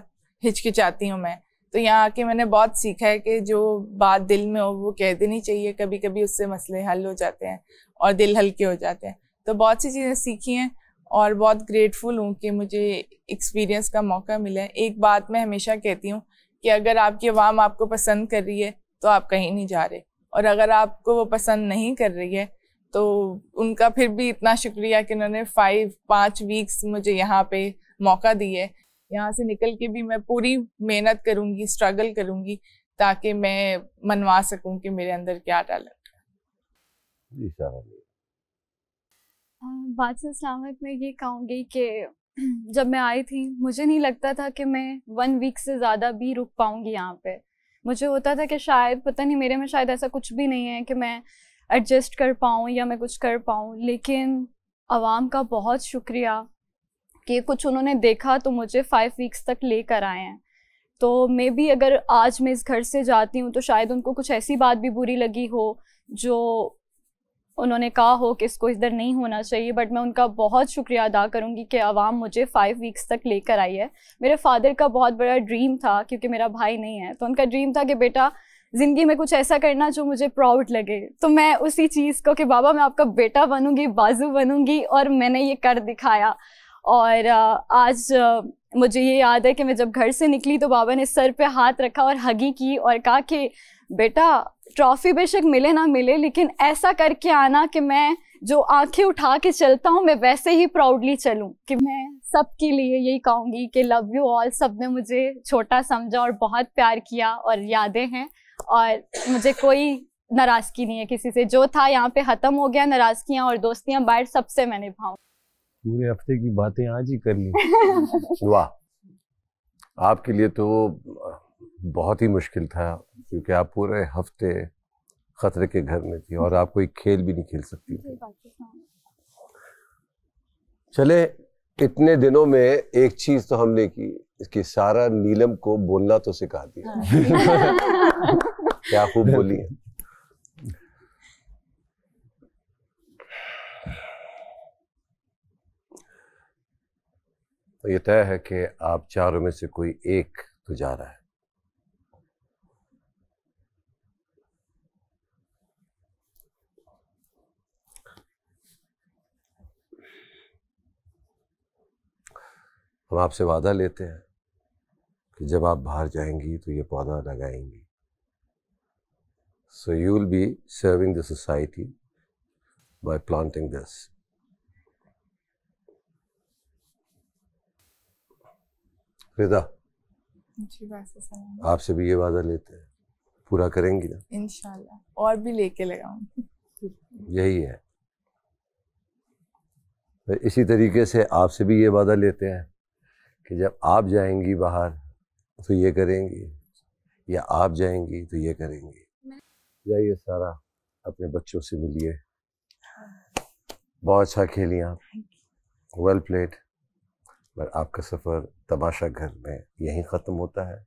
हिचकिचाती हूँ मैं। तो यहाँ आके मैंने बहुत सीखा है कि जो बात दिल में हो वो कह देनी चाहिए, कभी कभी उससे मसले हल हो जाते हैं और दिल हल्के हो जाते हैं। तो बहुत सी चीज़ें सीखी हैं और बहुत ग्रेटफुल हूँ कि मुझे एक्सपीरियंस का मौका मिला है। एक बात मैं हमेशा कहती हूँ कि अगर आपकी आवाम आपको पसंद कर रही है तो आप कहीं नहीं जा रहे, और अगर आपको वो पसंद नहीं कर रही है तो उनका फिर भी इतना शुक्रिया कि उन्होंने 5 वीक्स मुझे यहाँ पे मौका दिए। यहाँ से निकल के भी मैं पूरी मेहनत करूँगी, स्ट्रगल करूँगी ताकि मैं मनवा सकूँ कि मेरे अंदर क्या टैलेंट है। बात से इस्लामिक में ये कहूँगी कि जब मैं आई थी मुझे नहीं लगता था कि मैं 1 वीक से ज़्यादा भी रुक पाऊँगी यहाँ पे। मुझे होता था कि शायद पता नहीं मेरे में शायद ऐसा कुछ भी नहीं है कि मैं एडजस्ट कर पाऊँ या मैं कुछ कर पाऊँ, लेकिन आवाम का बहुत शुक्रिया कि कुछ उन्होंने देखा तो मुझे 5 वीक्स तक लेकर आए हैं। तो मे बी अगर आज मैं इस घर से जाती हूँ तो शायद उनको कुछ ऐसी बात भी बुरी लगी हो जो उन्होंने कहा हो कि इसको इधर नहीं होना चाहिए, बट मैं उनका बहुत शुक्रिया अदा करूँगी कि आवाम मुझे 5 वीक्स तक लेकर आई है। मेरे फादर का बहुत बड़ा ड्रीम था, क्योंकि मेरा भाई नहीं है, तो उनका ड्रीम था कि बेटा ज़िंदगी में कुछ ऐसा करना जो मुझे प्राउड लगे। तो मैं उसी चीज़ को कि बाबा मैं आपका बेटा बनूंगी, बाजू बनूंगी, और मैंने ये कर दिखाया। और आज मुझे ये याद है कि मैं जब घर से निकली तो बाबा ने सर पे हाथ रखा और हगी की और कहा कि बेटा ट्रॉफी बेशक मिले ना मिले लेकिन ऐसा करके आना कि मैं जो आंखें उठा के चलता हूँ मैं वैसे ही प्राउडली चलूँ। कि मैं सबके लिए यही कहूँगी कि लव यू ऑल। सब ने मुझे छोटा समझा और बहुत प्यार किया और यादें हैं, और मुझे कोई नाराज़गी नहीं है किसी से। जो था यहाँ पे ख़त्म हो गया, नाराज़गियाँ और दोस्तियाँ बाहर सबसे मैं निभाऊँ। पूरे हफ्ते की बातें आज ही कर ली। वाह, आपके लिए तो बहुत ही मुश्किल था क्योंकि आप पूरे हफ्ते खतरे के घर में थी और आप कोई खेल भी नहीं खेल सकती थी। चले, इतने दिनों में एक चीज तो हमने की कि सारा नीलम को बोलना तो सिखा दिया। क्या खूब बोली है। तो ये तय है कि आप चारों में से कोई एक तो जा रहा है। हम आपसे वादा लेते हैं कि जब आप बाहर जाएंगी तो ये पौधा लगाएंगी। So you will be serving the society by planting this. रिदा, आपसे भी ये वादा लेते हैं, पूरा करेंगी ना? इंशाल्लाह, और भी लेके लगाऊंगी। यही है। तो इसी तरीके से आपसे भी ये वादा लेते हैं कि जब आप जाएंगी बाहर तो ये करेंगी, या आप जाएंगी तो ये करेंगी। जाइए सारा, अपने बच्चों से मिलिए। बहुत अच्छा खेली आप, वेल प्लेड। पर आपका सफ़र तमाशा घर में यहीं ख़त्म होता है।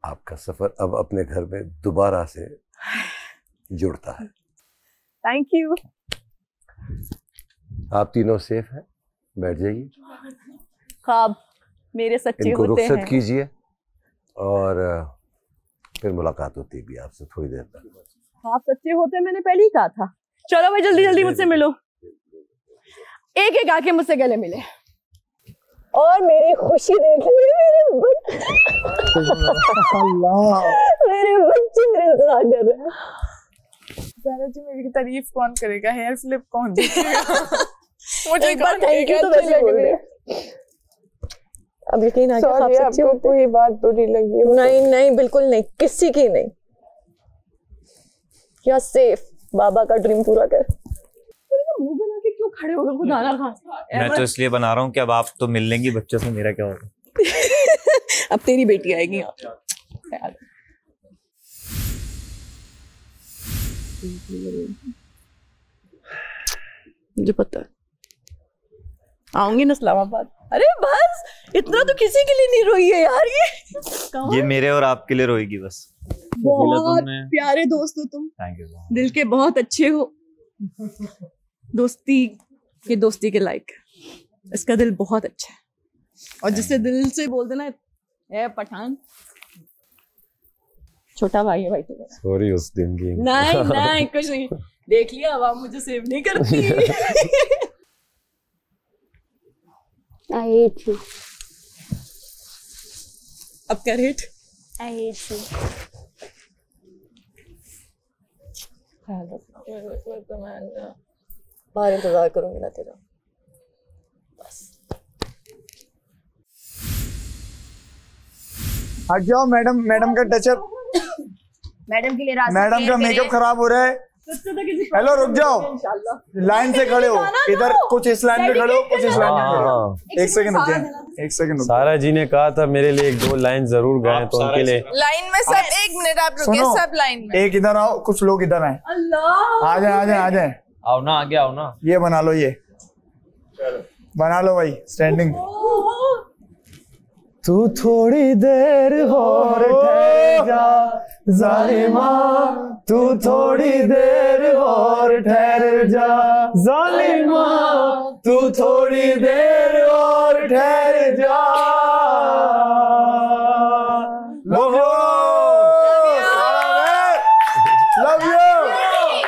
आपका सफ़र अब अपने घर में दोबारा से जुड़ता है। Thank you. आप तीनों सेफ हैं, बैठ जाइए। ख्वाब मेरे सच्चे इनको होते हैं। रुखसत कीजिए और फिर मुलाकात होती भी आपसे थोड़ी देर तक। आप सच्चे होते, मैंने पहले ही कहा था। चलो भाई जल्दी जल्दी मुझसे मिलो, एक एक आके मुझसे गले मिले और मेरी खुशी देख मेरे बच्चे मेरे इंतजार कर रहे हैं। ज़ारा जी मेरी तारीफ कौन करेगा, हेयर फ्लिप कौन देखेगा? मुझे एक बार थैंक यू तो वैसे लग रही है। अब यकीन आ गया आप सच्चे हो। कोई बात बुरी लगी हो? नहीं नहीं, बिल्कुल नहीं, किसी की नहीं। या सेफ, बाबा का ड्रीम पूरा कर। मुंह बना के क्यों खड़े हो गए खुदा ना खास्ता? मैं तो इसलिए बना रहा हूँ कि अब आप तो मिल लेंगी बच्चों से, मेरा क्या होगा? अब तेरी बेटी आएगी। मुझे पता है आऊंगी ना इस्लामाबाद। अरे बस इतना तो किसी के लिए नहीं रोई है यार। ये मेरे और आपके लिए रोएगी बस। बहुत प्यारे दोस्त हो तुम। Thank you. दिल के बहुत अच्छे हो, दोस्ती के लायक। इसका दिल बहुत अच्छा है, और जिससे दिल से बोल देना ए पठान, छोटा भाई है भाई तुम्हारा। सॉरी उस दिन की। नहीं नहीं कुछ नहीं, देख लिया अब आप मुझे सेव नहीं करती। I hate you. अब क्या रेट? I hate you. बाहर इंतजार करूंगी ना तेरा। बस हट जाओ मैडम, मैडम का टचअप, मैडम के लिए मैडम का मेकअप खराब हो रहा है। हेलो रुक जाओ, लाइन से खड़े हो, इधर कुछ इस लाइन में खड़े हो, कुछ इस लाइन में खड़े हो। एक सेकंड रुकिए, एक सेकंड। सारा जी ने कहा था मेरे लिए एक दो लाइन जरूर गाएं, तो उनके लिए लाइन में सब। एक मिनट आप रुकिए, सब लाइन में। एक इधर आओ, कुछ लोग इधर आए। आ जाए आ जाए आ जाए। आओ ना, आगे आओ ना। ये बना लो, ये बना लो भाई, स्टैंडिंग। तू थोड़ी देर और ठहर जा जालिमा, तू थोड़ी देर और ठहर जा जालिमा, तू थोड़ी देर और ठहर जा। Love you.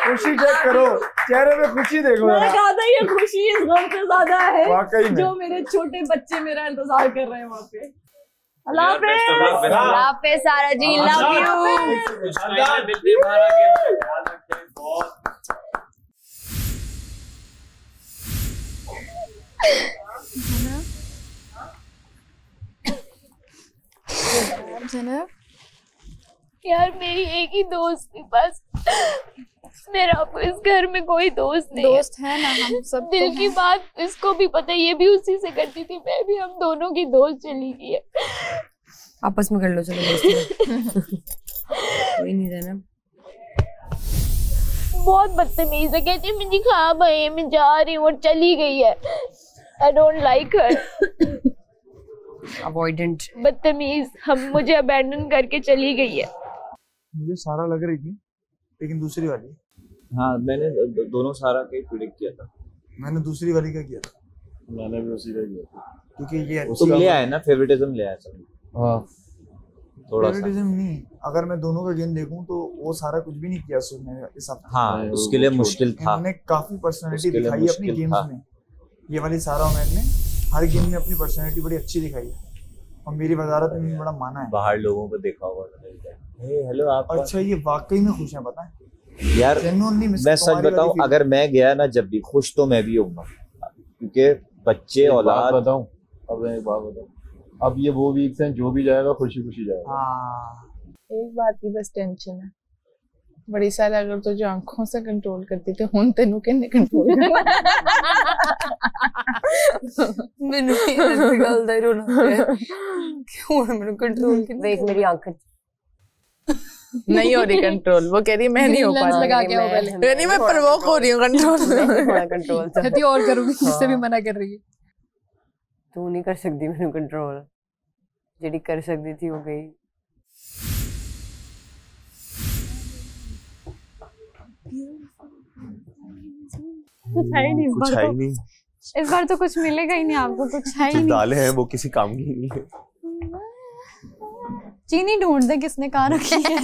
खुशी चेक करो, चेहरे पे खुशी देखो। मैंने कहा था ये खुशी इस गम से ज्यादा है वाकई में, जो मेरे छोटे बच्चे मेरा इंतजार कर रहे हैं वहाँ पे। अल्लाह हाफिज़ सारा जी, लव यू। जनब यार, मेरी एक ही दोस्त थी बस। मेरा इस घर में कोई दोस्त नहीं। दोस्त है ना हम सब। दिल की बात इसको भी पता है, ये भी उसी से करती थी, मैं भी। हम दोनों की दोस्त चली गई है। आपस में कर लो, चलो दोस्ती। कोई नहीं रहना। बहुत बदतमीज है, कहती मुझे ख्वाब है मैं जा रही हूँ, और चली गई है। I don't like her. Avoidant, बदतमीज, हम मुझे अबैंडन करके चली गई है। मुझे सारा लग रही थी, लेकिन दूसरी वाली। हाँ, मैंने दोनों सारा का ही प्रेडिक्ट किया था। मैंने दूसरी वाली का किया था। मैंने भी उसी का किया था, क्योंकि ये तुम ले आए ना, फेवरेटिज्म ले आए सब। फेवरेटिज्म नहीं, अगर मैं दोनों का गेम देखूं तो वो सारा कुछ भी नहीं किया उसने इस हफ्ते। हाँ, उसके लिए मुश्किल था। उन्होंने काफी पर्सनालिटी दिखाई है अपनी गेम्स में। ये वाली सारा ओमेन ने हर गेम में अपनी पर्सनालिटी बड़ी अच्छी दिखाई है और मेरी वजारत में बड़ा माना है। बाहर लोगों को देखा होगा, हेलो आप। अच्छा, ये वाकई में खुश हैं, पता है यार। मैं सच बताऊं, अगर मैं गया ना जब भी, खुश तो मैं भी होऊंगा, क्योंकि बच्चे औलाद। बताऊं, अब एक बात बताऊं, अब ये वो वीक्स हैं, जो भी जाएगा खुशी खुशी जाएगा। एक बात की बस टेंशन है बड़ी सारी, अगर तो जो आंखों से कंट्रोल करती थी हुन तेनू किन्ने कंट्रोल करना। मैंने इस गल दा रोना क्यों है, मैंने कंट्रोल की देख मेरी आंखें नहीं हो रही कंट्रोल। वो कह रही मैं नहीं हो पा रही, लगा के पहले नहीं, मैं प्रवोक हो रही हूं कंट्रोल कंट्रोल और करूंगी, इससे भी मना कर रही है। तू नहीं कर सकती मैंने कंट्रोल, जेडी कर सकती थी हो गई। कुछ है ही नहीं, कुछ है ही नहीं, इस बार तो कुछ मिलेगा ही नहीं आपको, कुछ है ही नहीं। दालें हैं वो किसी काम की नहीं है। चीनी ढूंढ दे किसने कहाँ रखी है।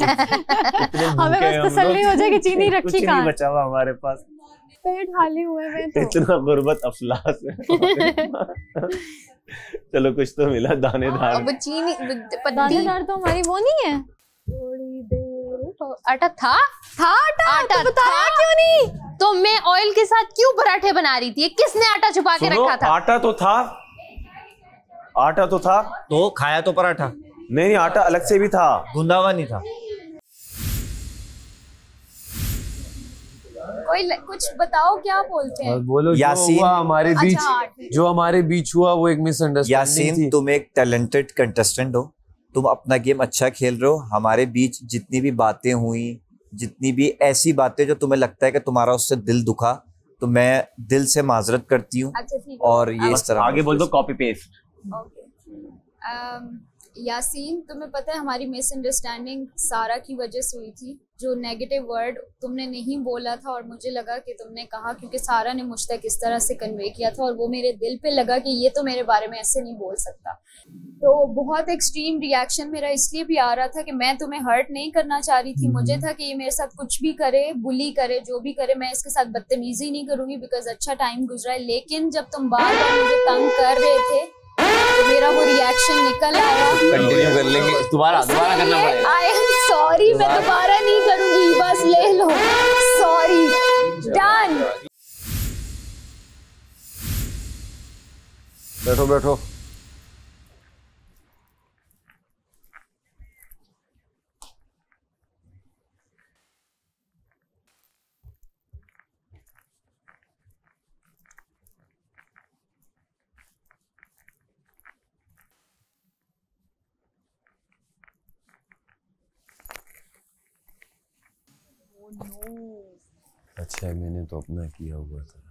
हमें बस तसल्ली हो जाए कि चीनी रखी कहाँ है। बचा हुआ हमारे पास, पेट खाली हुए हैं तो। इतना गुर्बत अफलास है। चलो कुछ तो मिला, दानेदार। अब चीनी दानेदार तो हमारी वो नहीं है। थोड़ी देर तो आटा था आटा तो बताया क्यों नहीं? तो मैं ऑयल के साथ क्यों पराठे बना रही थी? किसने आटा छुपा के रखा था? आटा तो था, आटा तो था, तो खाया तो पराठा नहीं, आटा अलग से भी था, गूंदा हुआ नहीं था। कोई कुछ बताओ, क्या बोलते हैं? बोलो। यासीन, हमारे बीच जो हमारे बीच हुआ वो एक मिसअंडरस्टैंडिंग यासीन थी। तुम एक टैलेंटेड कंटेस्टेंट हो, तुम अपना गेम अच्छा खेल रहे हो। हमारे बीच जितनी भी बातें हुई, जितनी भी ऐसी बातें जो तुम्हें लगता है कि तुम्हारा उससे दिल दुखा, तो मैं दिल से माजरत करती हूँ। और ये इस तरह आगे बोल दो, कॉपी पेस्ट। यासीन, तुम्हें पता है हमारी मिसअंडरस्टैंडिंग सारा की वजह से हुई थी। जो नेगेटिव वर्ड तुमने नहीं बोला था और मुझे लगा कि तुमने कहा, क्योंकि सारा ने मुझ तक इस तरह से कन्वे किया था और वो मेरे दिल पे लगा कि ये तो मेरे बारे में ऐसे नहीं बोल सकता। तो बहुत एक्सट्रीम रिएक्शन मेरा इसलिए भी आ रहा था कि मैं तुम्हें हर्ट नहीं करना चाह रही थी। मुझे था कि ये मेरे साथ कुछ भी करे, बुली करे, जो भी करे, मैं इसके साथ बदतमीजी नहीं करूंगी, बिकॉज अच्छा टाइम गुजरा है। लेकिन जब तुम बार बार मुझे तंग कर रहे थे तो मेरा वो रिएक्शन निकल आया। कंटिन्यू कर लेंगे, दोबारा करना पड़ेगा। आई एम सॉरी, मैं दोबारा नहीं करूंगी, बस ले लो, सॉरी, डन। बैठो बैठो। अच्छा, मैंने तो अपना किया हुआ था।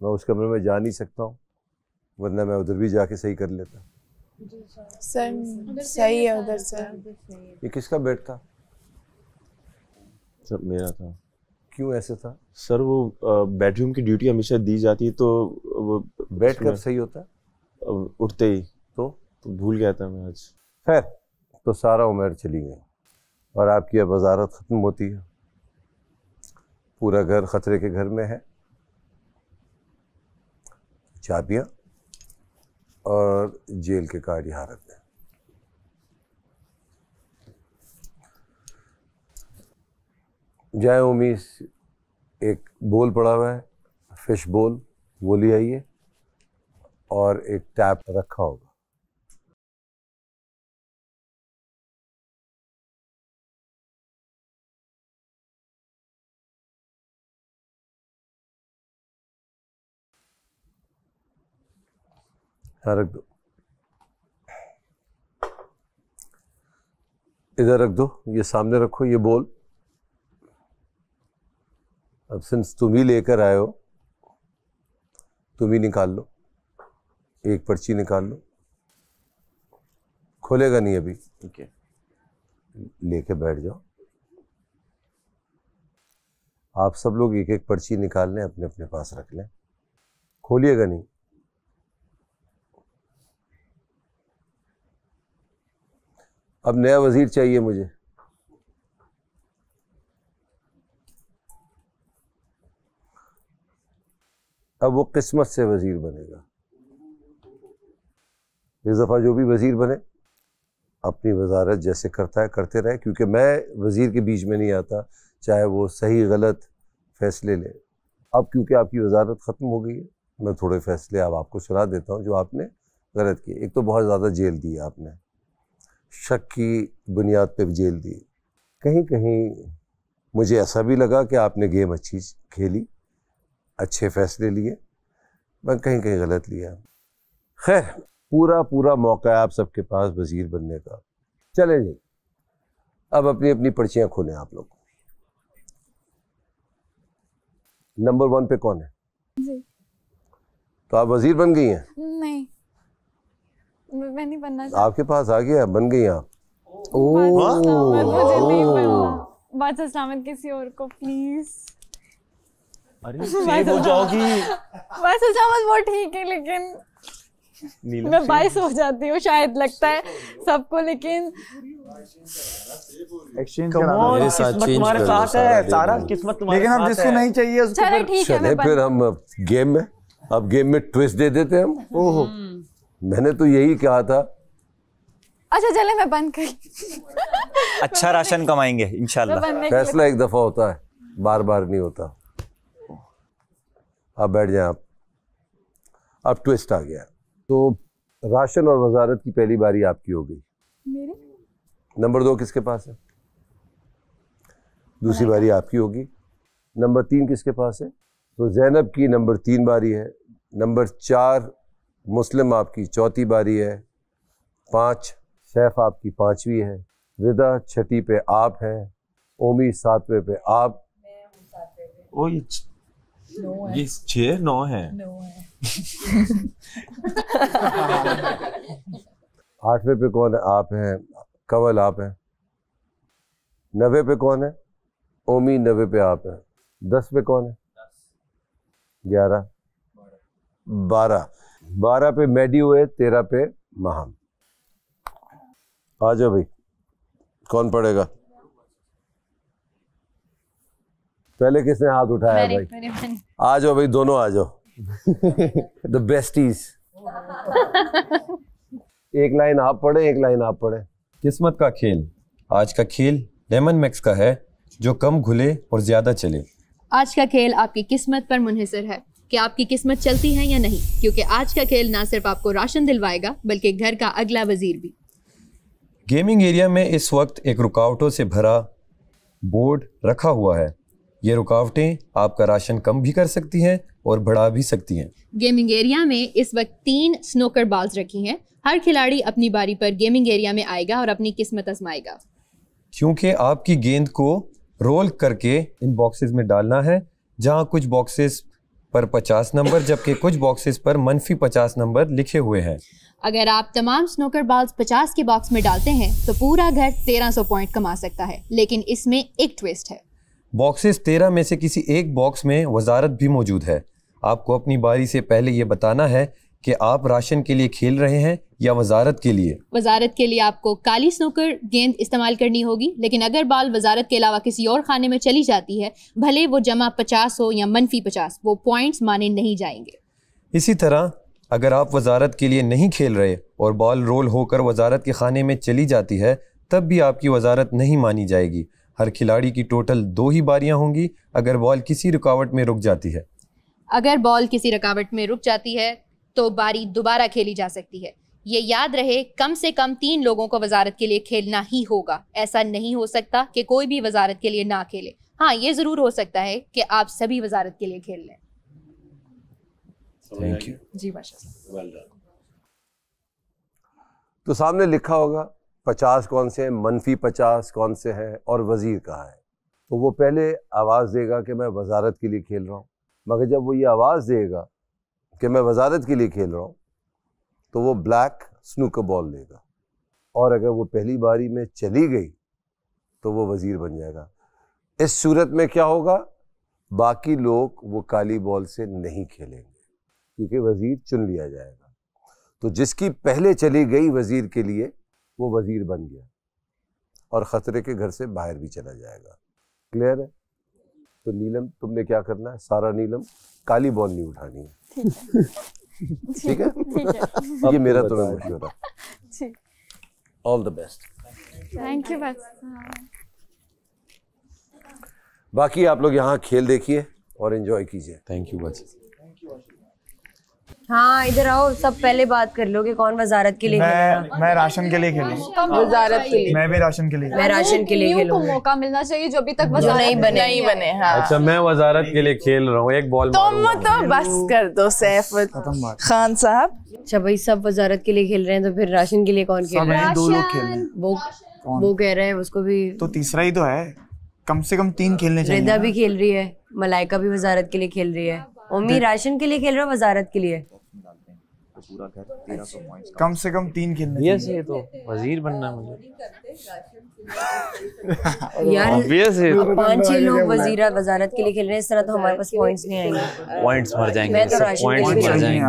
मैं उस कमरे में जा नहीं सकता हूँ, वरना मैं उधर भी जाके सही कर लेता। सर सही है उधर से। ये किसका बेड था? सर मेरा था। क्यों ऐसे था? सर वो बेडरूम की ड्यूटी हमेशा दी जाती है, तो वो बेड कब सही होता है? उठते ही। तो भूल गया था मैं आज। खैर, तो सारा उम्र चली गई और आपकी अब वजारत खत्म होती है। पूरा घर खतरे के घर में है। चाबियां और जेल के कार्ड यहाँ रख दें। जाए उम्मीद, एक बोल पड़ा हुआ है, फिश बोल, वो ले आइए, और एक टैप रखा होगा। रख दो, इधर रख दो, ये सामने रखो। ये बोल अब सिंस तुम ही लेकर आए हो, तुम ही निकाल लो, एक पर्ची निकाल लो। खोलेगा नहीं अभी, ठीक है, लेके बैठ जाओ। आप सब लोग एक एक पर्ची निकाल लें, अपने अपने पास रख लें, खोलिएगा नहीं। अब नया वजीर चाहिए मुझे। अब वो किस्मत से वजीर बनेगा। इस दफ़ा जो भी वजीर बने अपनी वजारत जैसे करता है करते रहे, क्योंकि मैं वजीर के बीच में नहीं आता, चाहे वो सही गलत फैसले ले। अब क्योंकि आपकी वजारत ख़त्म हो गई है, मैं थोड़े फैसले अब आपको सुना देता हूँ जो आपने गलत किए। एक तो बहुत ज़्यादा जेल दी आपने, शक की बुनियाद पे जेल दी। कहीं कहीं मुझे ऐसा भी लगा कि आपने गेम अच्छी खेली, अच्छे फैसले लिए, मैं कहीं कहीं गलत लिया। खैर, पूरा पूरा मौका है आप सबके पास वजीर बनने का। चले जी, अब अपनी अपनी पर्चियां खोलें आप लोग। नंबर 1 पे कौन है? जी। तो आप वजीर बन गई हैं? नहीं, मैं नहीं बनना चाहती। आपके पास आ गया, बन गई आप। मुझे नहीं बनना। बात इस्लामत किसी और को प्लीज। अरे सेव हो जाओगी। बात इस्लामत वो ठीक है, लेकिन मैं 22 हो जाती हूँ शायद, लगता है सबको, लेकिन एक्सचेंज मेरे साथ चेंज तुम्हारे साथ है सारा, किस्मत तुम्हारे साथ है। लेकिन अब जिसको नहीं चाहिए उसको चलो ठीक है, मैं फिर हम गेम में, अब गेम में ट्विस्ट दे देते हैं हम। ओहो, मैंने तो यही कहा था। अच्छा चले, मैं बंद करी। अच्छा राशन कमाएंगे इंशाल्लाह। फैसला एक दफा होता है, बार बार नहीं होता। अब बैठ जाए आप। अब ट्विस्ट आ गया, तो राशन और वजारत की पहली बारी आपकी हो गई। मेरे? नंबर 2 किसके पास है? दूसरी बारी आपकी होगी। नंबर 3 किसके पास है? तो जैनब की नंबर 3 बारी है। नंबर 4 मुस्लिम आपकी चौथी बारी है। 5 सैफ आपकी 5वीं है। रिदा 6ठी पे आप है। ओमी 7वें पे आप। ओ ये 6 9 है। 8वें पे कौन है? आप हैं। कवल आप हैं। 9वें पे कौन है? ओमी 9वें पे आप हैं। 10 पे कौन है? 11 12 पे मैडी हुए। 13 पे महम। आ जाओ भाई, कौन पढ़ेगा? पहले किसने हाथ उठाया भाई? आ जाओ भाई, दोनों आ जाओ। The besties. एक लाइन आप पढ़े, एक लाइन आप पढ़े। किस्मत का खेल। आज का खेल लेमन मैक्स का है, जो कम घुले और ज्यादा चले। आज का खेल आपकी किस्मत पर मुनहसर है कि आपकी किस्मत चलती है या नहीं, क्योंकि आज का खेल ना सिर्फ आपको राशन दिलवाएगा बल्कि घर का अगला वजीर भी। गेमिंग एरिया में इस वक्त एक रुकावटों से भरा बोर्ड रखा हुआ है। ये रुकावटें आपका राशन कम भी कर सकती हैं और बढ़ा भी सकती हैं। गेमिंग एरिया में इस वक्त 3 स्नूकर बॉल्स रखी हैं। हर खिलाड़ी अपनी बारी पर गेमिंग एरिया में आएगा और अपनी किस्मत आजमाएगा। क्योंकि आपकी गेंद को रोल करके इन बॉक्सेस में डालना है, जहां कुछ बॉक्सेस पर 50 नंबर जबकि कुछ बॉक्सेस पर -50 नंबर लिखे हुए हैं। अगर आप तमाम स्नूकर बॉल्स 50 के बॉक्स में डालते हैं तो पूरा घर 1300 पॉइंट कमा सकता है, लेकिन इसमें एक ट्विस्ट है। बॉक्सेस 13 में से किसी एक बॉक्स में वजारत भी मौजूद है। आपको अपनी बारी से पहले ये बताना है कि आप राशन के लिए खेल रहे हैं या वजारत के लिए। वजारत के लिए आपको काली स्नूकर गेंद इस्तेमाल करनी होगी, लेकिन अगर बॉल वजारत के अलावा किसी और खाने में चली जाती है, भले वो जमा 50 हो या -50, वो पॉइंट्स माने नहीं जाएंगे। इसी तरह अगर आप वजारत के लिए नहीं खेल रहे और बॉल रोल होकर वजारत के खाने में चली जाती है, तब भी आपकी वजारत नहीं मानी जाएगी। हर खिलाड़ी की टोटल 2 ही बारियां होंगी अगर बॉल किसी रुकावट में रुक जाती है। अगर बॉल किसी रुकावट में रुक जाती है तो बारी दोबारा खेली जा सकती है। ये याद रहे, कम से कम 3 लोगों को वजारत के लिए खेलना ही होगा। ऐसा नहीं हो सकता कि कोई भी वजारत के लिए ना खेले। हाँ, ये ज़रूर हो सकता है कि आप सभी वजारत के लिए खेल लें। थैंक यू जी, माशाल्लाह। Well done. तो सामने लिखा होगा 50 कौन से हैं, -50 कौन से हैं और वजीर कहाँ है। तो वो पहले आवाज़ देगा कि मैं वजारत के लिए खेल रहा हूँ, मगर जब वो ये आवाज़ देगा कि मैं वजारत के लिए खेल रहा हूँ तो वो ब्लैक स्नूकर बॉल लेगा, और अगर वो पहली बारी में चली गई तो वो वज़ीर बन जाएगा। इस सूरत में क्या होगा, बाकी लोग वो काली बॉल से नहीं खेलेंगे क्योंकि वज़ीर चुन लिया जाएगा। तो जिसकी पहले चली गई वज़ीर के लिए वो वज़ीर बन गया और ख़तरे के घर से बाहर भी चला जाएगा। क्लियर है? तो नीलम तुमने क्या करना है, सारा नीलम काली बॉल नहीं उठानी है। ठीक है? ये मेरा तुम्हें मशवरा। All the best. Thank you. बाकी आप लोग यहाँ खेल देखिए और एंजॉय कीजिए। थैंक यू बस। हाँ इधर आओ, सब पहले बात कर लो कि कौन वजारत के लिए खेलेगा। मैं राशन के लिए खेलूं। वजारत के लिए। मैं भी राशन के लिए। मैं राशन के लिए खेलूंगा। मौका मिलना चाहिए जो अभी तक वजारत नहीं बने। हाँ। अच्छा मैं वजारत के लिए खेल रहा हूँ, एक बॉल तुम तो बस कर दो सैफ खान साहब। अच्छा भाई सब वजारत के लिए खेल रहे हैं तो फिर राशन के लिए कौन खेल रहा है? दो लोग खेल रहे हैं। वो कह रहा है उसको भी तो तीसरा ही तो है, कम से कम 3 खेलने चाहिए। रिदा भी खेल रही है, मलाइका भी वजारत के लिए खेल रही है, उम्मी राशन के लिए खेल रहा है, वजारत के लिए पूरा घर 1300 पॉइंट्स कम से कम 3 खेलने चाहिए। तो वजीर बनना है मुझे यार। 5-6 लोग वजारत के लिए खेल रहे हैं, इस तरह तो हमारे पास पॉइंट्स नहीं आएंगे। पॉइंट्स मर जाएंगे। मैं तो राशन पॉइंट्स मर जाएंगे।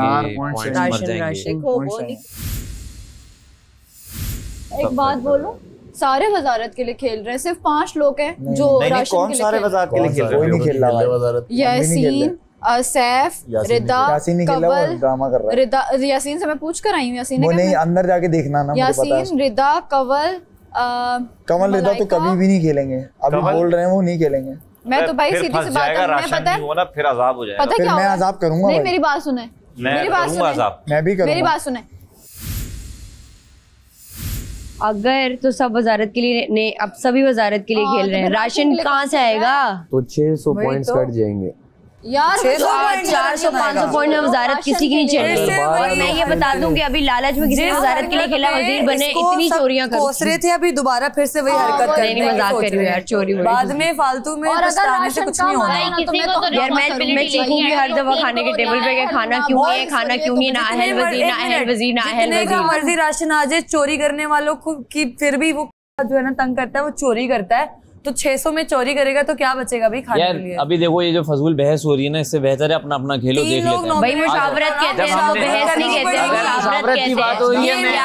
एक बात बोलूं, सारे वजारत के लिए खेल रहे हैं, सिर्फ 5 लोग हैं जो राशन के लिए सारे वजारत के लिए खेल रहे हैं? कोई नहीं खेल रहा। यासीन, सैफ, रिदा, कवल। रिदा यासीन से मैं पूछ कर आई हूँ। यासीन वो नहीं, अंदर जाके देखना ना। यासीन, रिदा, कवल। कमल रिदा तो कभी भी नहीं खेलेंगे, अभी बोल रहे हैं वो नहीं खेलेंगे। मैं तो भाई सीधी सी बात है, मैं पता है फिर अजाब हो जाएगा। पता क्या, मैं अजाब करूंगा। नहीं मेरी बात सुने, मेरी बात सुने, मैं भी करूंगा। मेरी बात सुने। अगर तो सब वजारत के लिए अब सभी वजारत के लिए खेल रहे हैं, राशन कहाँ से आएगा? तो 600 पॉइंट्स कट जाएंगे यार। 400-500 पॉइंट में वजारत किसी की नहीं चल रही। और मैं ये बता दूं कि अभी लालच में किसी ने वजारत के लिए खेला, वजीर बने, इतनी चोरियां कोस रहे थे, अभी दोबारा फिर से वही हरकत कर रहे हैं। मजाक कर रही हूं यार, चोरी बाद में फालतू में पछताने से कुछ नहीं होना। यार मैं चीखूंगी हर दफा खाने के टेबल पे, खाना क्यों नहीं है, खाना क्यों नहीं, ना अहल वजीर, ना अहल वजीर, ना अहल वजीर। मर्जी राशन आ जाए, चोरी करने वालों को की फिर भी वो जो है ना तंग करता है, वो चोरी करता है। तो 600 में चोरी करेगा तो क्या बचेगा भाई खाने के लिए? अभी देखो ये जो फजूल बहस हो रही है ना, इससे बेहतर है अपना अपना खेलो, देख लेते हैं। भाई मुशावरत कहते हैं, तो बहस नहीं कहते, मुशावरत की बात हो रही है। घर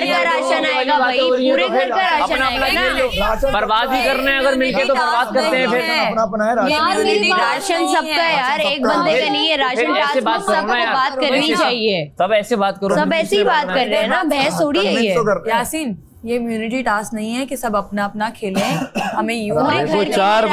का राशन आएगा भाई, पूरे घर का राशन आएगा ना। बर्बाद ही करने हैं अगर मिलके तो बर्बाद करते हैं फिर। राशन सबका है यार, एक बंदे का नहीं है राशन। सबको बात करनी चाहिए। सब ऐसे बात करो, सब ऐसे ही बात कर रहे हैं ना, बहस थोड़ी है ये। यासीन ये इम्यूनिटी टास्क नहीं है कि सब अपना अपना खेलें। हमें देखो 4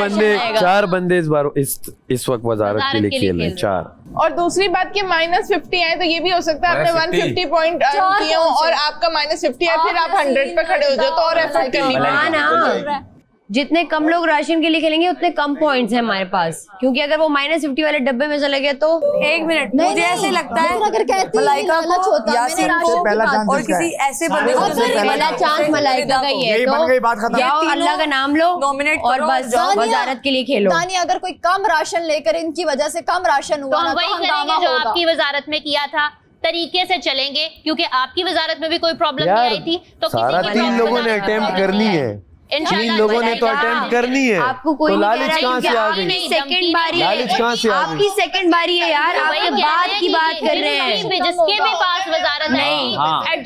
बंदे इस बार इस वक्त वजारत के लिए खेल रहे हैं, 4। और दूसरी बात कि -50 आए तो ये भी हो सकता है आपने 150 पॉइंट किए हो और आपका -50 आए, फिर आप 100 पे खड़े हो जाओ तो और एफर्ट करनी पड़ेगी। जितने कम लोग राशन के लिए खेलेंगे उतने कम पॉइंट्स हैं हमारे पास, क्योंकि अगर वो -50 वाले डब्बे में चले गए तो 1 मिनट मुझे ऐसे लगता है मलाइका को, यासीन को और किसी ऐसे बंदे को पहला चांस मलाइका का ही है। तो जाओ अल्लाह का नाम लो और बस वजारत के लिए खेलो। दानी अगर कोई कम राशन लेकर इनकी वजह से कम राशन हुआ ना, वही करेंगे जो आपकी वजारत में किया था, तरीके से चलेंगे, क्योंकि आपकी वजारत में भी कोई प्रॉब्लम नहीं आई थी। तो सारा 3 लोगों ने अटेम्प्ट करनी है, 3 लोगों ने तो अटेम्प्ट करनी है। आपको कोई तो लालच कहाँ से आ गई? सेकंड बारी लालच कहाँ से आ गई? आपकी सेकंड बारी है यार, आप बात की बात कर रहे हैं। जिसके भी पास वजारत नहीं,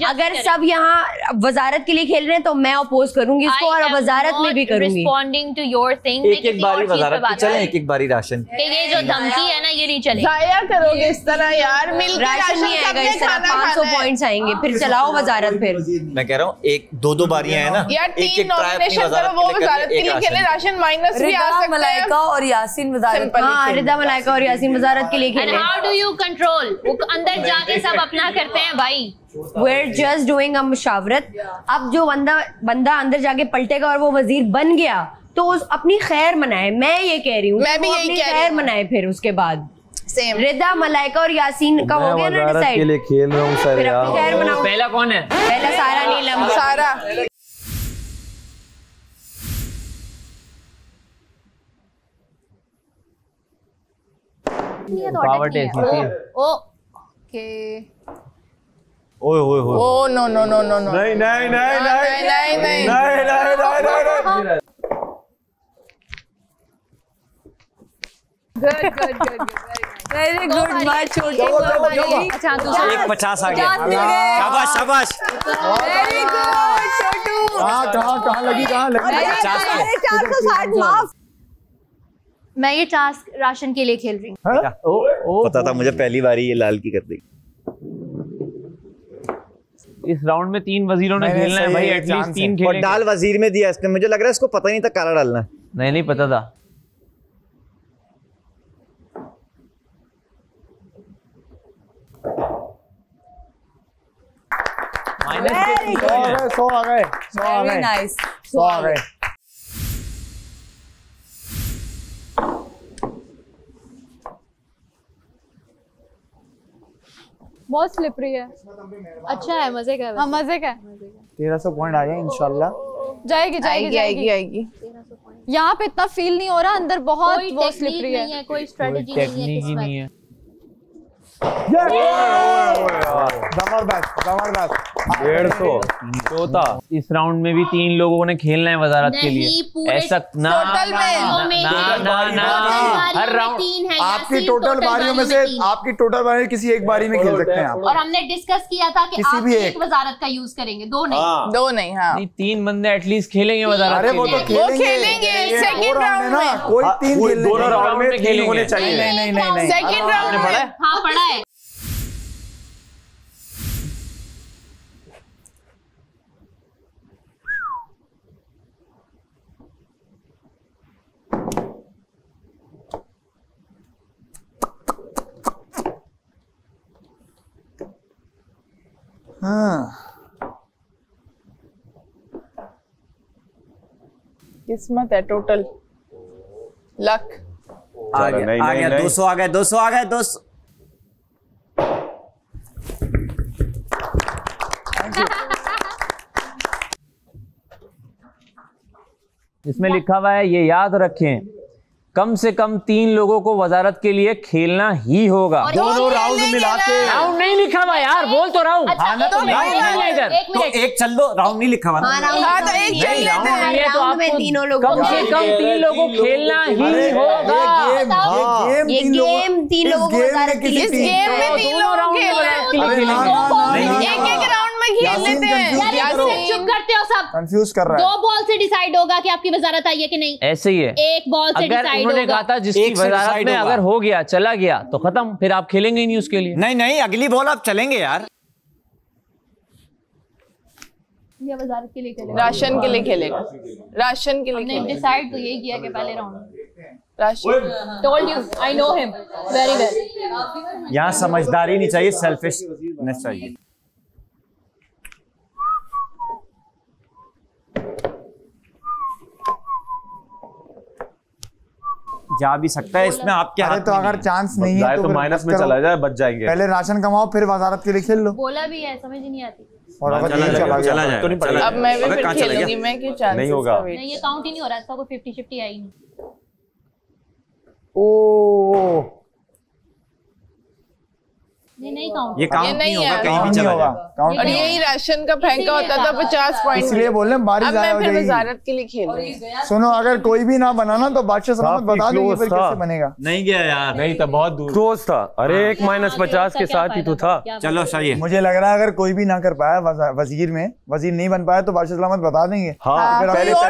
अगर सब यहाँ वजारत के लिए खेल रहे हैं तो मैं अपोज करूंगी इसको और वजारत में भी करूंगी। रिस्पॉन्डिंग टू योर थिंग, एक बारी वजारत की चले, एक बारी राशन। ये जो धमकी है ना ये नहीं चलेगी। जाया करोगे इस तरह यार, मिलकर राशन नहीं आएगा इस तरह, 500 पॉइंट्स आएंगे, फिर चलाओ वजारत। फिर मैं कह रहा हूँ 1-2 बारियां है ना, एक नॉमिनेशन करो, वो वजारत के लिए खेले, राशन माइनस भी आ सकता है। मलाइका और यासीन वजारत। हाँ रिदा मलाइका और यासीन वजारत के लिए खेले। How do you control? वो अंदर जाके सब अपना करते हैं भाई। We're just doing a मुशावरत। अब जो बंदा अंदर जाके पलटेगा और वो वजीर बन गया तो उस अपनी खैर मनाए, मैं ये कह रही हूँ, मैं भी यही कह रही हूँ, खैर मनाए। फिर उसके बाद रिदा मलाइका और यासीन का हो गया ना डिसाइड। के लिए खेल रहा हूँ सर यार। खैर मनाओ। पहला कौन है? पहला सारा नीलम। सारा रुकावट ऐसी थी। ओके ओए ओए ओए oh no no no no no नहीं नहीं नहीं नहीं नहीं नहीं नहीं वेरी गुड माय छोटी अच्छा दूसरा 150 आ गया। शाबाश शाबाश। वेरी गुड छोटू। कहाँ लगी 460 माफ। मैं ये टास्क राशन के लिए खेल रही हूँ। पता था मुझे पहली बारी ये लाल की कर दी। इस राउंड में 3 वजीरों ने खेलना है भाई, एटलीस्ट 3 खेलेंगे। और डाल वजीर में दिया इसने, मुझे लग रहा है इसको पता ही नहीं था काला डालना है। नहीं पता था। -100 आ गए। Very nice. 100 आ गए। बहुत स्लिपरी है। अच्छा है, मजे का है। हाँ मजे का है। 1300 पॉइंट आ जाए इंशाल्लाह। जाएगी जाएगी आएगी आएगी। यहाँ पे इतना फील नहीं हो रहा, अंदर बहुत कोई वो टेक्निक स्लिपरी नहीं है, कोई स्ट्रेटजी नहीं है। जबरदस्त जबरदस्त। 150 तोता। इस राउंड में भी 3 लोगों ने खेलना है वजारत के लिए। ऐसा ना हर राउंड आपकी टोटल बारियों में से आपकी टोटल बारी किसी एक बारी में खेल सकते हैं आप। और हमने डिस्कस किया था कि किसी आप भी एक वजारत का यूज करेंगे, 2 नहीं। 2 नहीं। हाँ 3 बंदे एटलीस्ट खेलेंगे वजारत। अरे वो तो खेलेंगे सेकंड राउंड में। कोई 3 खेलने दोनों राउंड में 3 होने चाहिए। नहीं सेकंड राउंड में। हाँ पढ़ा है। किस्मत है टोटल लक। आ गया 200 आ गए 200 आ गए 200। इसमें लिखा हुआ है, ये याद रखें, कम से कम 3 लोगों को वजारत के लिए खेलना ही होगा। दोनों राउंड मिला के। राउंड नहीं लिखा हुआ यार, बोल तो रहा हूँ। तो एक चल दो, राउंड नहीं लिखा हुआ ना। तो एक चल लेते हैं। तो आपको तीनों लोगों कम से कम 3 लोगों को खेलना ही होगा। ये गेम 3 लोगों को वजारत के लिए। इस गेम में 3 लोग एक राउंड में खेल लेते हैं। चुप करते हो सब। कंफ्यूज कर रहा है। 2 बॉल से डिसाइड होगा कि आपकी वजारत आई है कि नहीं। ऐसे ही है। 1 बॉल से डिसाइड उन्होंने कहा था जिसकी वजारत में अगर हो गया चला गया तो खत्म, फिर आप खेलेंगे ही नहीं उसके लिए। नहीं अगली बॉल आप चलेंगे यार। ये वजारत के लिए खेलेगा, राशन के लिए खेलेगा। राशन के लिए हमने डिसाइड तो यही किया कि पहले round ration. Told you I know him very well. यहाँ समझदारी नहीं चाहिए, सेल्फिशनेस चाहिए। जा भी सकता है इसमें, आपके हाथ तो अगर चांस नहीं है तो माइनस में चला जाए, बच जाएंगे। पहले राशन कमाओ फिर वजारत के लिए खेल लो। बोला भी है, समझ ही नहीं आती। और अगर चला जाए तो नहीं पड़ेगा। अब मैं भी फिर खेलूंगी। मैं क्यों चांसेस नहीं होगा। नहीं ये काउंट ही नहीं हो रहा, इसका कोई 50-50 आई नहीं। ओ नहीं काउंट। ये काउंट नहीं होगा, कहीं भी चला जाएगा। और यही राशन का फेंका होता था 50 पॉइंट। इसलिए बोल रहे हैं बारी अब मैं फिर वजारत के लिए खेल रही हूँ। सुनो, अगर कोई भी ना बनाना तो बादशाह सलामत बता देंगे फिर कैसे बनेगा। नहीं गया यार, नहीं था, बहुत दूर क्लोज था। अरे एक -50 के साथ ही तो था। चलो सही है। मुझे लग रहा है अगर कोई भी ना कर पाया वजीर में, वजीर नहीं बन पाया तो बादशाह सलामत बता देंगे।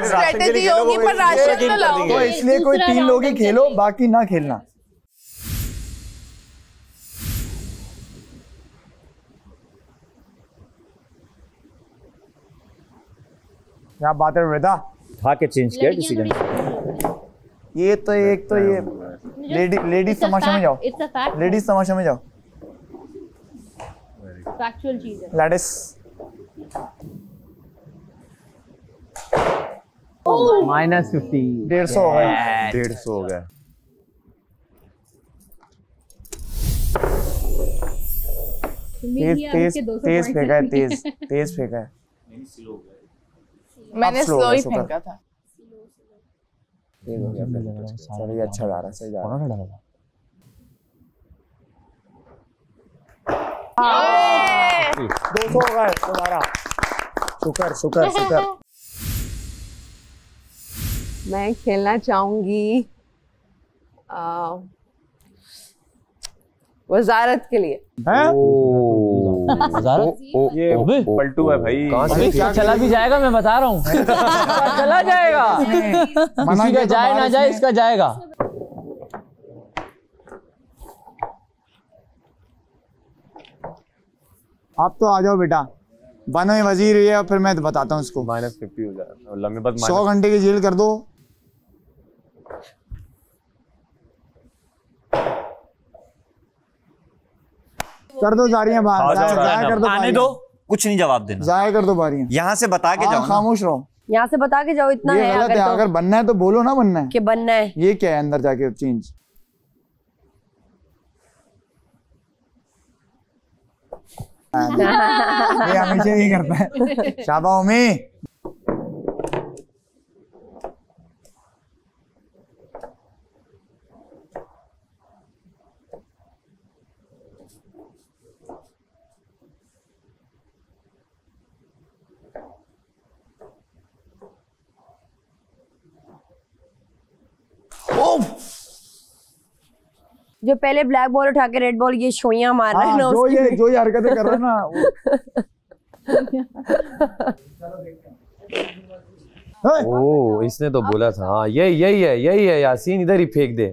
स्ट्रेटेजी होगी पर राशन तो लाओ। तो इसलिए कोई 3 लोग ही खेलो, बाकी ना खेलना। क्या बात है वेदा, खा के चेंज किया डिसीजन। ये तो एक तो ये लेडीज तमाशा में जाओ, लेडीज तमाशा में जाओ। फैक्चुअल चीज है। लेडीज -50 150 हो गया। 150 हो गया। तेज फेंका है, तेज फेंका है। मैंने स्लो ही फेंका था। सही अच्छा जा रहा है, सही जा रहा है। 200 हो गए दोबारा। शुक्र शुक्र शुक्र। मैं खेलना चाहूंगी वजारत के लिए। ये पलटू है भाई। इसका चला भी जाएगा, मैं बता रहा हूँ। चला जाएगा, किसी का जाए ना जाए, इसका जाएगा। आप तो आ जाओ बेटा, बनो वजीर ये, फिर मैं बताता हूँ उसको। -50 हो जाएगा, लम्बे बाद 100 घंटे की जेल कर दो। कर दो जारियां बाहर, जाया कर दो, आने दो, कुछ नहीं जवाब देना, जाया कर दो बारियां। यहाँ से बता के जाओ, खामोश रहो। यहाँ से बता के जाओ, इतना ये है। गलत है, अगर बनना है तो बोलो ना बनना है कि बनना है। ये क्या है अंदर जाके चेंज। ये हमेशा यही करता है। शाबाश उम्मी। जो पहले ब्लैक बॉल उठा के रेड बॉल ये शोइयां मार रहा है ना, जो ये हरकतें कर रहा है ना ओ, इसने तो बोला था। हाँ यही है यासीन, इधर ही फेंक दे।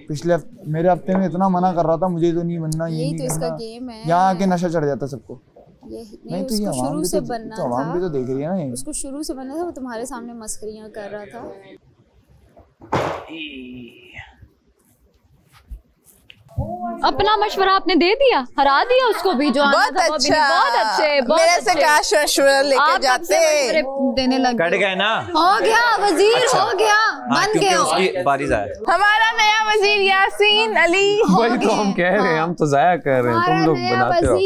पिछले मेरे हफ्ते में इतना मना कर रहा था, मुझे तो नहीं बनना, यही तो इसका गेम है। यहाँ आके नशा चढ़ जाता सबको। नहीं तो उसको शुरू से बनना था। आवाम भी तो देख रही है ना, उसको शुरू से बनना था, वो तुम्हारे सामने मस्करियां कर रहा था। अपना मशवरा आपने दे दिया, हरा दिया उसको भी। जो बहुत अच्छा, बहुत अच्छे, मेरे से काश मशवरा लेके जाते। देने लग कट गए ना। हो गया वजीर, हो गया, बन गया। उसकी बारिश आया। हमारा नया वजीर यासीन अली। वही तो हम कह रहे हैं, हम तो जाया कर रहे हैं, तुम लोग बनाते हो।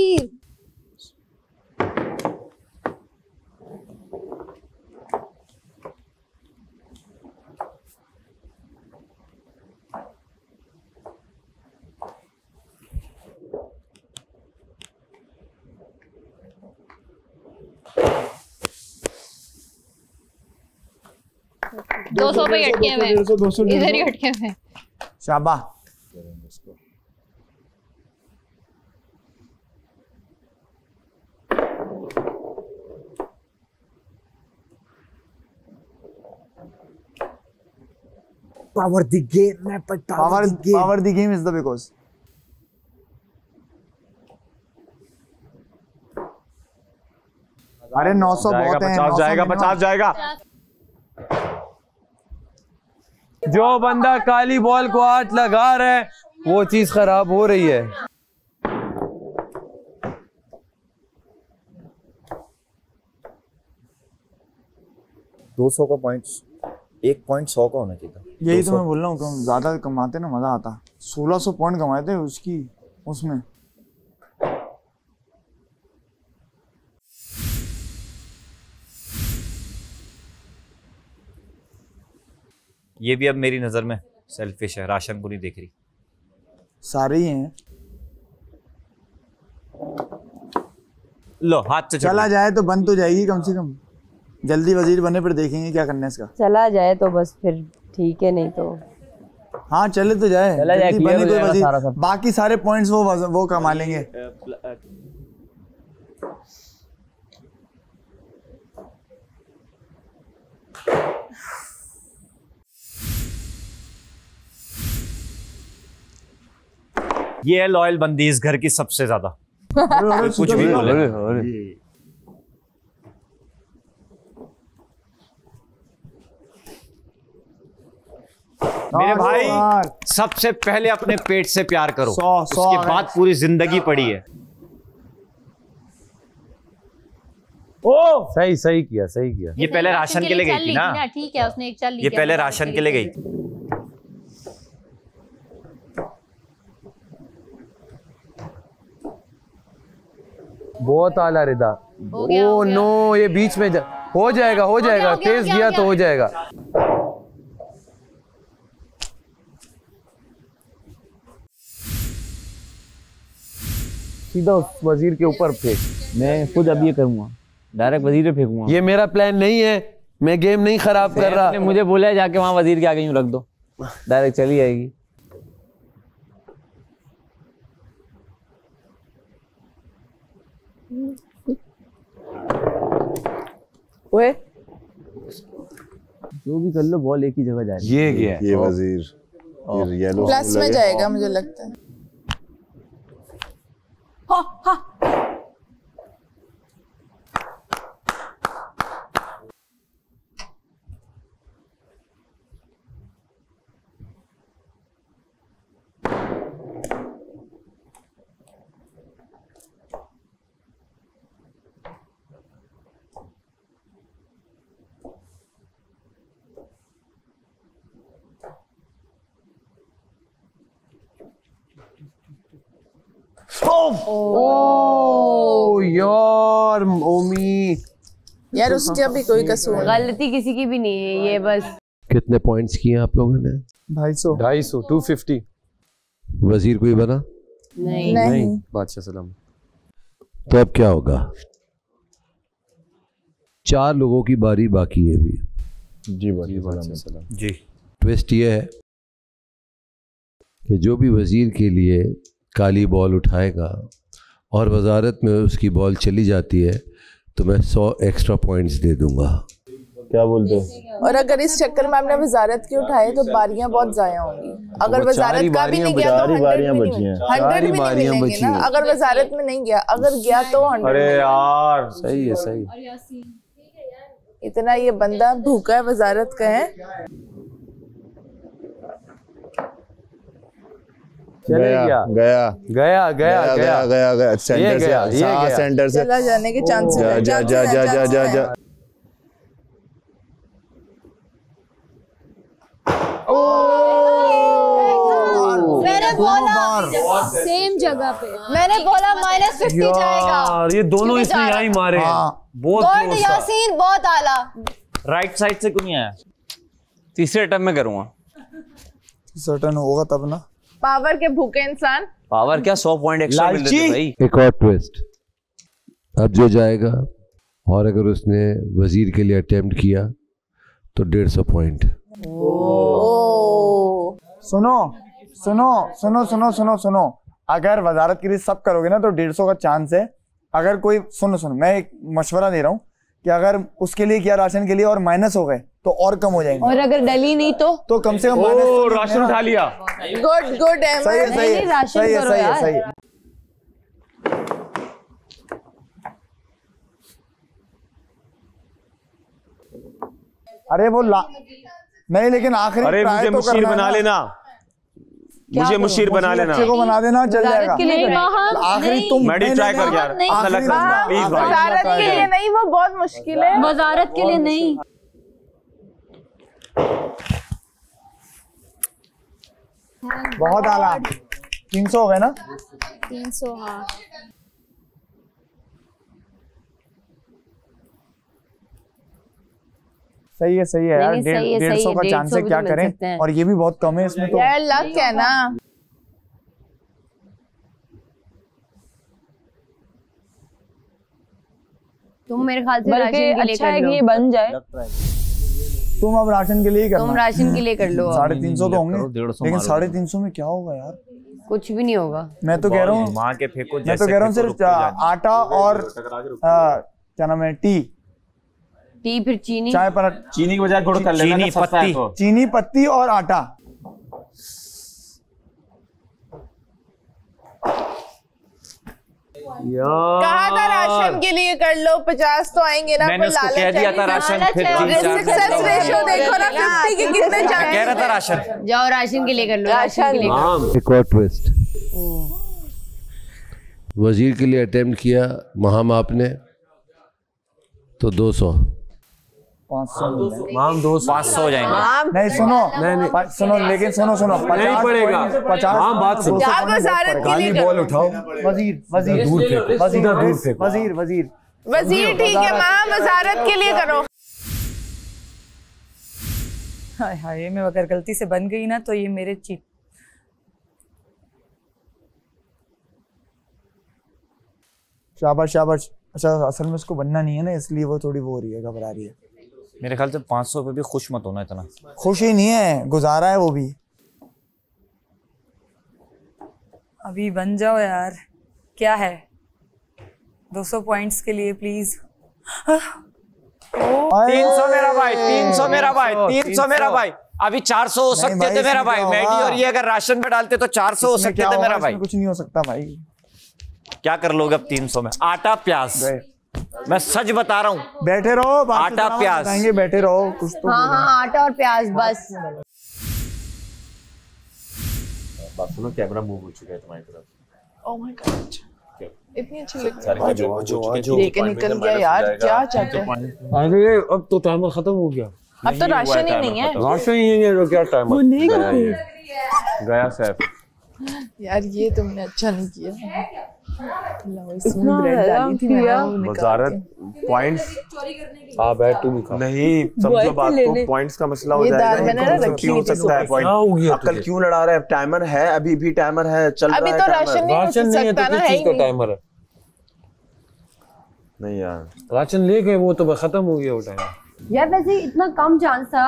200 पे अटके हुए, इधर ही अटके हुए। शाबाश। Power the game, मैं power the game is the because. अरे 900 बहुत है, 50 जाएगा, 50 जाएगा। जो बंदा काली बॉल को हाथ लगा रहा है वो चीज खराब हो रही है। $200 का पॉइंट, 1 पॉइंट 100 का होना चाहिए। यही तो मैं बोल रहा हूँ, कम ज्यादा कमाते ना मजा आता। 1600 पॉइंट कमाए थे उसकी उसमें। ये भी अब मेरी नजर में सेल्फिश है, राशन को नहीं देख रही। सारे ही हैं। लो हाथ से चला जाए तो बन तो जाएगी कम से कम। जल्दी वजीर बने फिर देखेंगे क्या करना है इसका। चला जाए तो बस फिर ठीक है, नहीं तो हाँ चले तो जाए, जल्दी बने तो वजीर। बाकी सारे पॉइंट्स वो कमा लेंगे। ये है लॉयल बंदी इस घर की सबसे ज्यादा। कुछ भी बोले। मेरे भाई सबसे पहले अपने पेट से प्यार करो, उसके बाद पूरी जिंदगी पड़ी है। ओ सही किया। ये पहले राशन के लिए गई थी ना। ठीक है, उसने एक चल ली। ये पहले राशन के लिए गई थी। बहुत आला रिदा। ओ नो, ये बीच में हो जाएगा। तेज दिया तो हो जाएगा। सीधा उस वजीर के ऊपर फेंक। मैं खुद अब ये करूंगा, डायरेक्ट वजीर पे फेंकूंगा। ये मेरा प्लान नहीं है, मैं गेम नहीं खराब कर रहा। मुझे बोला है जाके वहां वजीर के आगे यूं रख दो, डायरेक्ट चली आएगी। ओए जो भी कर लो बॉल एक ही जगह जाएगी। ये क्या है? ये वजीर येलो प्लस में जाएगा मुझे लगता है। हाँ, हाँ। ओ यार ओमी, यार उसका भी कोई कसूर नहीं। गलती किसी की भी नहीं है ये बस। कितने पॉइंट्स किए आप लोगों ने? 250 250। वजीर कोई बना? नहीं। बादशाह सलाम। तो अब क्या होगा? 4 लोगों की बारी बाकी है अभी। जी बादशाह सलाम। जी ट्विस्ट ये है कि जो भी वजीर के लिए काली बॉल उठाएगा और वजारत में उसकी बॉल चली जाती है तो मैं 100 एक्स्ट्रा पॉइंट्स दे दूंगा। क्या बोलते हो? और अगर इस चक्कर में आपने वजारत की उठाए तो बारियां बहुत जाया होंगी। अगर वजारत का भी नहीं गया तो 100 भी नहीं मिलेंगे ना। अगर वजारत में नहीं गया, अगर गया तो 100। अरे यार सही है, सही। इतना ये बंदा भूखा है वजारत का है। गया सेंटर से चला जाने के चांसेस। जा मैंने बोला सेम जगह पे, मैंने बोला -50 जाएगा। ये दोनों इसने यहाँ ही मारे हैं। बहुत यासीन बहुत आला। राइट साइड से क्यों नहीं आया? तीसरे अटेम्प्ट में करूंगा। सर्टन होगा तब ना। पावर के भूखे इंसान। पावर क्या 100 पॉइंट एक्स्ट्रा मिल रहे थे भाई। एक और ट्विस्ट, अब जो जाएगा और अगर उसने वजीर के लिए अटेम्प्ट किया तो 150 पॉइंट। सुनो सुनो सुनो सुनो सुनो सुनो, अगर वजारत के लिए सब करोगे ना तो 150 का चांस है। अगर कोई सुनो मैं एक मशवरा दे रहा हूँ कि अगर उसके लिए किया राशन के लिए और माइनस हो गए तो और कम हो जाएंगे। और अगर डली नहीं तो कम से कम राशन उठा लिया। गुड है। सही। अरे वो नहीं, लेकिन आखिरी अरे मुझे मुशीर बना लेना, मुझे मुशीर बना लेना। अच्छे को बना देना, चल जाएगा। आखिरी तुम मैडी ट्राई कर यार। प्लीज भाई, वजारत के लिए नहीं, वो बहुत मुश्किल है। वजारत के लिए नहीं। बहुत आला। 300 हो गए ना? 300 हाँ। सही है यार। 150 का चांस है, क्या करें। और ये भी बहुत कम है इसमें तो। यार लक है ना। तुम मेरे ख्याल से राशन के लिए अच्छा है कि ये बन जाए। तुम अब राशन के लिए ही करना। तुम राशन के लिए कर लो। 350 तो होंगे, लेकिन 350 में क्या होगा यार? कुछ भी नहीं होगा। मैं तो कह रहा हूँ मार के फेंको। मैं तो कह रहा हूँ सिर्फ आटा और क्या नाम है, टी फिर चीनी, चाय पर चीनी की बजाय गुड़ कर लेना। चीनी पत्ती और आटा। कहा था राशन के लिए कर लो, 50 तो आएंगे ना। मैंने उसको कह दिया था राशन, फिर सक्सेस रेशियो देखो ना 50 के कितने जाने। कह रहा था राशन। जाओ राशन के लिए कर लो। राशन के लिए। एक और ट्विस्ट, वजीर के लिए अटेम्प्ट किया महाम आपने तो 200। 500 हो जाएंगे। नहीं सुनो लेकिन सुनो नहीं पड़ेगा। 50 हाँ बात सुनो। काली बॉल उठाओ। वजीर ठीक है माँ, वजारत के लिए करो। हाय मैं अगर गलती से बन गई ना तो ये मेरे चीट। शाबाश शाबाश। अच्छा असल में उसको बनना नहीं है ना, इसलिए वो थोड़ी वो हो रही है, घबरा रही है। मेरे ख्याल से 500 पे भी खुश मत होना इतना। खुश ही नहीं है, गुजारा है वो भी। अभी बन जाओ यार, क्या है 200 पॉइंट्स के लिए प्लीज। 300 मेरा भाई, 300 मेरा भाई, 300 मेरा भाई। अभी 400 हो सकते थे मेरा भाई। मैगी और ये अगर राशन में डालते तो 400 हो सकते थे मेरा भाई। कुछ नहीं हो सकता भाई। क्या कर लोगे अब 300 में? आटा प्याज, मैं सच बता रहा हूँ। बैठे रहो, आटा प्याज बैठे रहो कुछ तो। हाँ आटा और प्याज बस। बात सुनो, कैमरा मूव हो चुका है तुम्हारी तरफ। ओह माय गॉड, इतनी अच्छी लग रही है। जो लेके निकल गया यार, क्या चाहते हैं? अरे अब तो टाइमर खत्म हो गया। अब तो राशन ही नहीं है। राशन ही नहीं है तो क्या टाइमर गया सैफ। यार ये तुमने अच्छा नहीं किया। वजारत पॉइंट्स बैठ तू भी खा। नहीं समझो बात को, पॉइंट्स का मसला हो जाएगा। क्यों हो सकता है पॉइंट? अक्ल क्यों लड़ा रहा है? टाइमर है, अभी भी टाइमर है, चल रहा है। अभी तो राशन नहीं है तो किस चीज का टाइमर है? नहीं यार राशन ले गए वो तो खत्म हो गया वो टाइम। यार वैसे इतना कम चांस था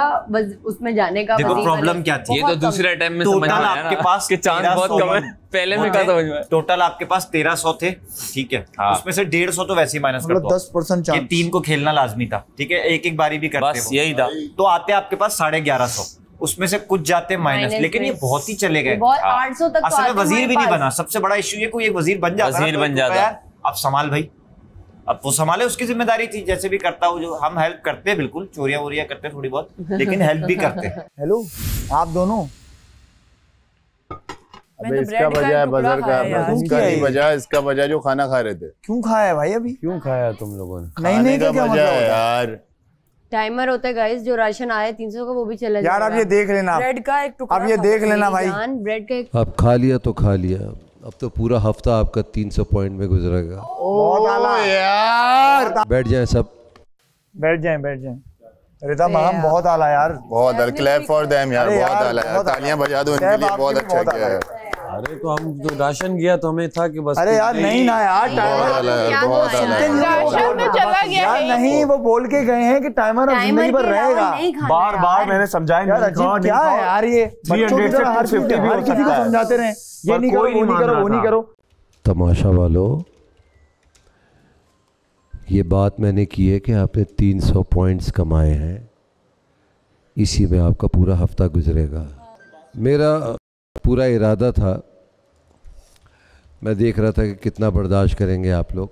उसमें जाने का। देखो प्रॉब्लम क्या थी, ये तो दूसरे टाइम में समझ में आया आपके पास के चांस बहुत कम है। पहले में क्या समझ में? टोटल आपके पास 1300 थे, ठीक है। उसमें से 150 तो वैसे ही माइनस कर दो। 10% चांस। ये 3 को खेलना लाजमी था, ठीक है। एक एक बारी भी करते बस यही था। तो आते आपके पास 1150, उसमें से कुछ जाते माइनस, लेकिन ये बहुत ही चले गए। 800 तक असल में वजीर भी नहीं बना। सबसे बड़ा इश्यू ये, कोई एक वजीर बन जाता, वजीर बन जाता। अब संभाल भाई, अब वो संभाले, उसकी जिम्मेदारी थी। जैसे भी करता हूँ, जो हम हेल्प करते हैं, बिल्कुल चोरियां वोरियां करते हैं थोड़ी बहुत, लेकिन हेल्प भी करते हैं। हेलो आप दोनों। अबे इसका बजाय बजर का, उसका नहीं बजा, इसका बजा जो खाना खा रहे थे। क्यों खाया भाई अभी? क्यों खाया तुम लोगों ने? नहीं का बजा यार। टाइमर होता है गाइस, जो राशन आया 300 का वो भी चला जाएगा। यार अब ये देख लेना, ब्रेड का एक टुकड़ा, अब ये देख लेना भाई। ब्रेड का एक। अब खा लिया तो खा लिया, अब तो पूरा हफ्ता आपका 300 पॉइंट में गुजरेगा। बहुत आला यार। बैठ जाए सब, बैठ जाए रिदा मगम, बहुत आला यार। बहुत क्लैप फॉर देम यार, बहुत आला यार। तालियां बजा दो इनके लिए, बहुत अच्छा किया है। अरे तो हम जो राशन गया तो हमें था कि बस। अरे यार नहीं ना यार, टाइमर राशन में चला गया है। नहीं वो बोल के गए हैं कि टाइमर जिंदगी भर रहेगा। बार बार मैंने समझाया। क्या है यार ये, बच्चों की तरह हर किसी को समझाते रहे, ये नहीं करो, वो नहीं करो, वो नहीं करो। तमाशा वालों, ये बात मैंने की है कि आपने 300 पॉइंट्स कमाए हैं, इसी में आपका पूरा हफ्ता गुजरेगा। मेरा पूरा इरादा था, मैं देख रहा था कि कितना बर्दाश्त करेंगे आप लोग,